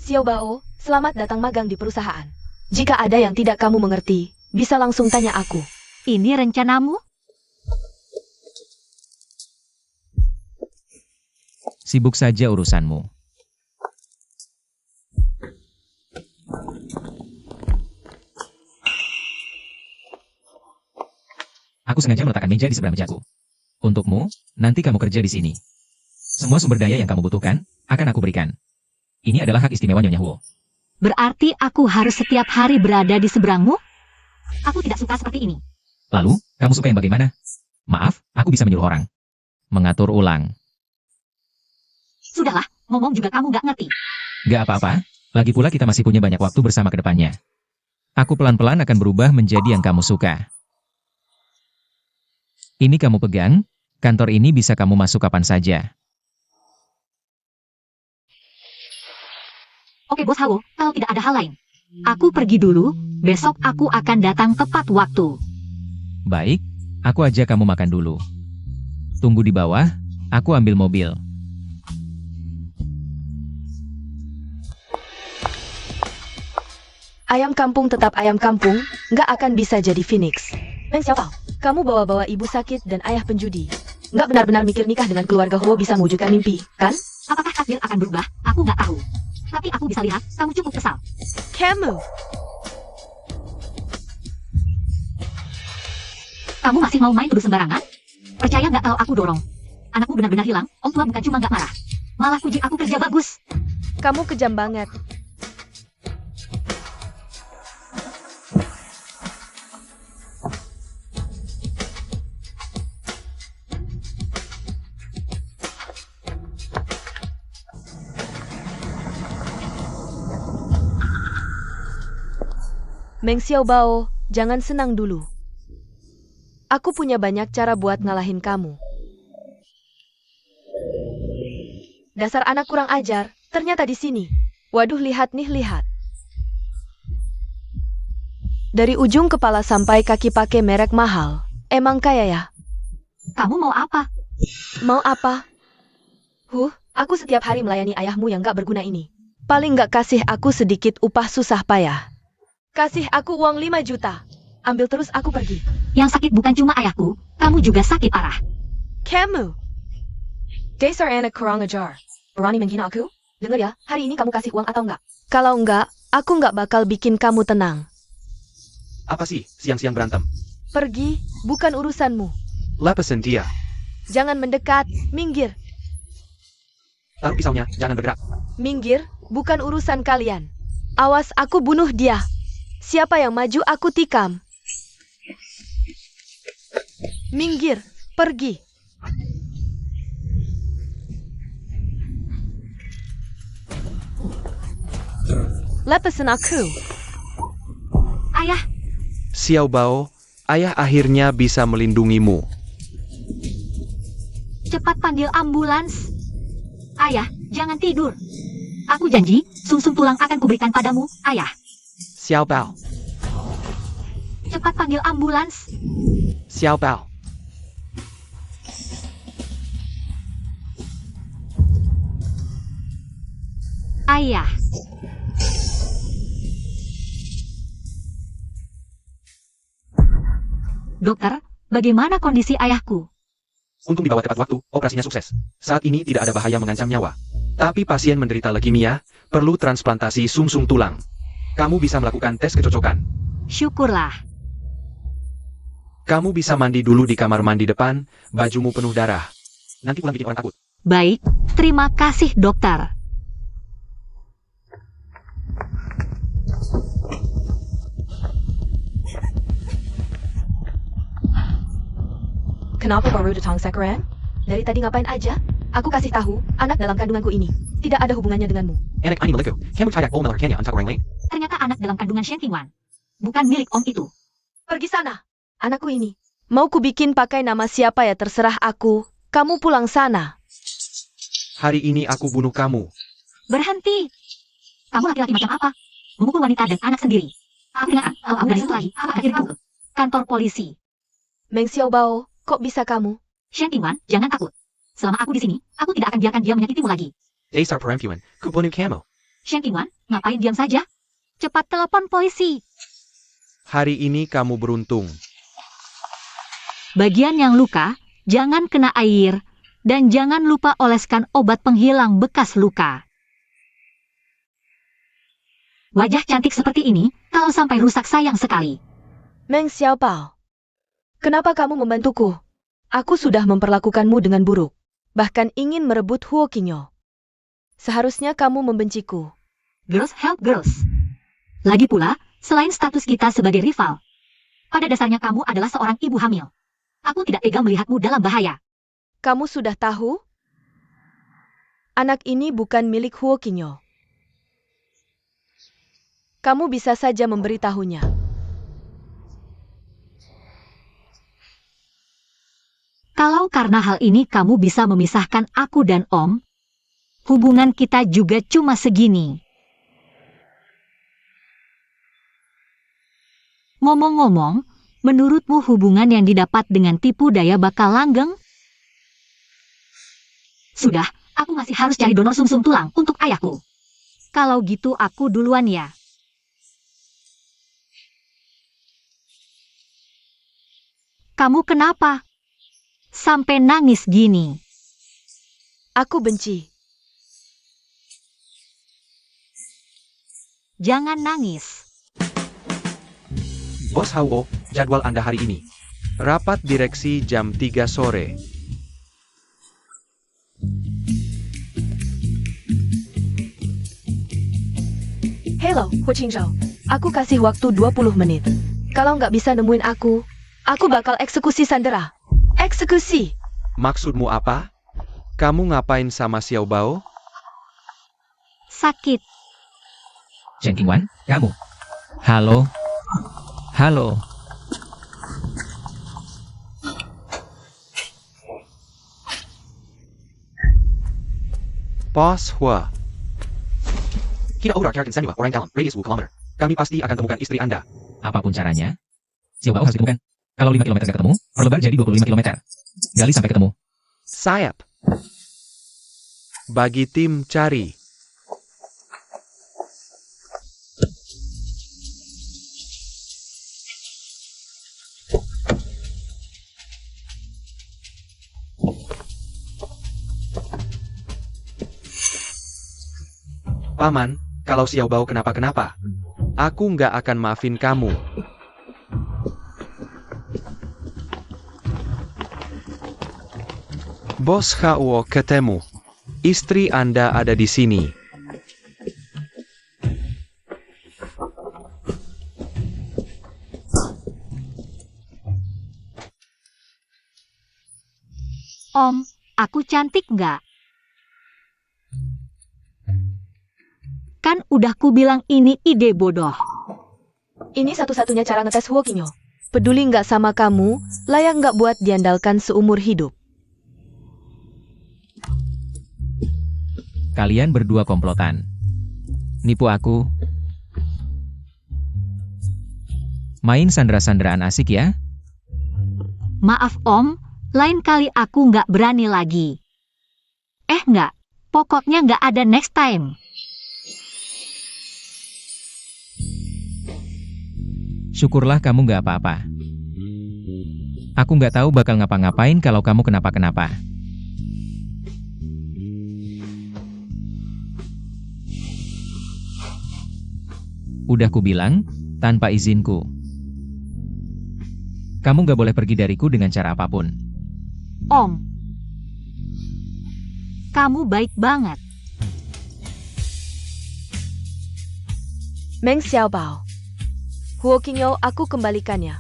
A: Xiao Bao, selamat datang magang di perusahaan. Jika ada yang tidak kamu mengerti, bisa langsung tanya aku.
B: Ini rencanamu?
D: Sibuk saja urusanmu. Aku sengaja meletakkan meja di sebelah mejaku. Untukmu, nanti kamu kerja di sini. Semua sumber daya yang kamu butuhkan, akan aku berikan. Ini adalah hak istimewa Nyonya Huo.
B: Berarti aku harus setiap hari berada di seberangmu? Aku tidak suka seperti ini.
D: Lalu, kamu suka yang bagaimana? Maaf, aku bisa menyuruh orang. Mengatur ulang.
B: Sudahlah, ngomong juga kamu gak ngerti.
D: Gak apa-apa, lagi pula kita masih punya banyak waktu bersama ke depannya. Aku pelan-pelan akan berubah menjadi yang kamu suka. Ini kamu pegang, kantor ini bisa kamu masuk kapan saja.
B: Oke Bos Hao, kalau tidak ada hal lain. Aku pergi dulu, besok aku akan datang tepat waktu.
D: Baik, aku ajak kamu makan dulu. Tunggu di bawah, aku ambil mobil.
A: Ayam kampung tetap ayam kampung, nggak akan bisa jadi phoenix. Meng Xiaopao, kamu bawa-bawa ibu sakit dan ayah penjudi. Nggak benar-benar mikir nikah dengan keluarga Huo bisa mewujudkan mimpi, kan?
B: Apakah takdir akan berubah? Aku nggak tahu. Tapi aku bisa lihat, kamu cukup kesal.
A: Kamu,
B: Kamu masih mau main tuduh sembarangan? Percaya nggak kalau aku dorong? Anakmu benar-benar hilang, Om Tua bukan cuma nggak marah. Malah puji aku kerja bagus.
A: kamu kejam banget. Meng Xiaobao, jangan senang dulu. Aku punya banyak cara buat ngalahin kamu. Dasar anak kurang ajar, ternyata di sini. Waduh, lihat nih, lihat. Dari ujung kepala sampai kaki pakai merek mahal. Emang kaya ya?
B: Kamu mau apa?
A: Mau apa? Aku setiap hari melayani ayahmu yang gak berguna ini. Paling gak kasih aku sedikit upah susah payah. Kasih aku uang 5 juta. Ambil terus aku pergi.
B: Yang sakit bukan cuma ayahku, kamu juga sakit parah.
A: Kamu. Dasar anak kurang ajar. Berani menghina aku? Dengar ya, hari ini kamu kasih uang atau enggak? Kalau enggak, aku enggak bakal bikin kamu tenang.
C: Apa sih, siang-siang berantem?
A: Pergi, bukan urusanmu.
C: Lepasin dia.
A: Jangan mendekat, minggir.
C: Taruh pisaunya, jangan bergerak.
A: Minggir, bukan urusan kalian. Awas aku bunuh dia. Siapa yang maju aku tikam. Minggir, pergi. Lepasin aku.
B: Ayah,
C: Xiao Bao, ayah akhirnya bisa melindungimu.
B: cepat panggil ambulans. Ayah, jangan tidur. Aku janji, sumsum tulang akan kuberikan padamu, ayah.
C: Xiao Bao.
B: Cepat panggil ambulans.
C: Xiao Bao.
B: Ayah. Dokter, bagaimana kondisi ayahku?
C: Untung dibawa tepat waktu, operasinya sukses. Saat ini tidak ada bahaya mengancam nyawa. Tapi pasien menderita leukemia, perlu transplantasi sumsum tulang. Kamu bisa melakukan tes kecocokan.
B: Syukurlah.
C: Kamu bisa mandi dulu di kamar mandi depan, bajumu penuh darah. Nanti pulang bikin orang takut.
B: Baik, terima kasih dokter.
A: Kenapa baru datang Sakaran? Dari tadi ngapain aja? Aku kasih tahu, anak dalam kandunganku ini tidak ada hubungannya denganmu.
C: Anak ani maliku, kamu tidak boleh melarkannya untuk orang lain.
B: Ternyata anak dalam kandungan Shen Qingwan. Bukan milik om itu.
A: Pergi sana, anakku ini. Mau ku bikin pakai nama siapa ya terserah aku. Kamu pulang sana.
C: Hari ini aku bunuh kamu.
B: Berhenti. Kamu laki-laki macam apa? Memukul wanita dan anak sendiri. Aku ingat, kalau dari itu lagi, aku akan kirim kamu ke kantor polisi.
A: Meng Xiaobao, kok bisa kamu?
B: Shen Qingwan, jangan takut. Selama aku di sini, aku tidak akan biarkan dia menyakitimu lagi.
C: Dasar perempuan, ku bunuh kamu.
B: Shen Qingwan, ngapain diam saja? Cepat telepon polisi.
C: Hari ini kamu beruntung.
B: Bagian yang luka, jangan kena air, dan jangan lupa oleskan obat penghilang bekas luka. Wajah cantik seperti ini, kalau sampai rusak sayang sekali.
A: Meng Xiaobao, kenapa kamu membantuku? Aku sudah memperlakukanmu dengan buruk, bahkan ingin merebut Huo Qingyo. Seharusnya kamu membenciku.
B: Girls help girls. Lagi pula, selain status kita sebagai rival, pada dasarnya kamu adalah seorang ibu hamil. Aku tidak tega melihatmu dalam bahaya.
A: Kamu sudah tahu? Anak ini bukan milik Huo Qingyo. Kamu bisa saja memberitahunya.
B: Kalau karena hal ini kamu bisa memisahkan aku dan Om, hubungan kita juga cuma segini. Ngomong-ngomong, menurutmu hubungan yang didapat dengan tipu daya bakal langgeng? Sudah, aku masih harus cari donor sumsum tulang untuk ayahku. Kalau gitu aku duluan ya. Kamu kenapa? Sampai nangis gini.
A: Aku benci.
B: Jangan nangis.
C: Bos Hao, jadwal Anda hari ini. Rapat direksi jam 3 sore.
A: Hello, Hu Qingzhou. Aku kasih waktu 20 menit. Kalau nggak bisa nemuin aku bakal eksekusi Sandera. Eksekusi!
C: Maksudmu apa? Kamu ngapain sama Xiao Bao?
B: Sakit.
D: Shen Qingwan, kamu. Halo. Halo.
C: Bos Hua. Kita udah carikan semua orang dalam radius 10 km. Kami pasti akan temukan istri Anda.
D: Apapun caranya, Xiao Bao harus ditemukan. Kalau 5 km nggak ketemu, perlebar jadi 25 km. Gali sampai ketemu.
C: Sayap. Bagi tim cari. Paman, kalau Xiao Bao kenapa-kenapa, aku nggak akan maafin kamu. Bos Hao ketemu. Istri Anda ada di sini.
B: Om, aku cantik nggak? Kan udah ku bilang ini ide bodoh.
A: Ini satu-satunya cara ngetes Huo Qingyo. Peduli nggak sama kamu, layak nggak buat diandalkan seumur hidup.
D: Kalian berdua komplotan. Nipu aku? Main sandera-sanderaan asik ya?
B: Maaf Om, lain kali aku nggak berani lagi. Nggak. Pokoknya nggak ada next time.
D: Syukurlah kamu nggak apa-apa. Aku nggak tahu bakal ngapa-ngapain kalau kamu kenapa-kenapa. Udah kubilang, tanpa izinku. Kamu nggak boleh pergi dariku dengan cara apapun.
B: Om, kamu baik banget.
A: Meng Xiaobao. Huo Qingyo aku kembalikannya.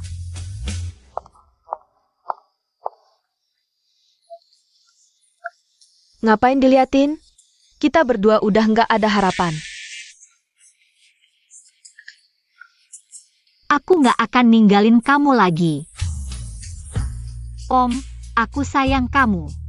A: Ngapain diliatin? Kita berdua udah nggak ada harapan.
B: Aku nggak akan ninggalin kamu lagi. Om, aku sayang kamu.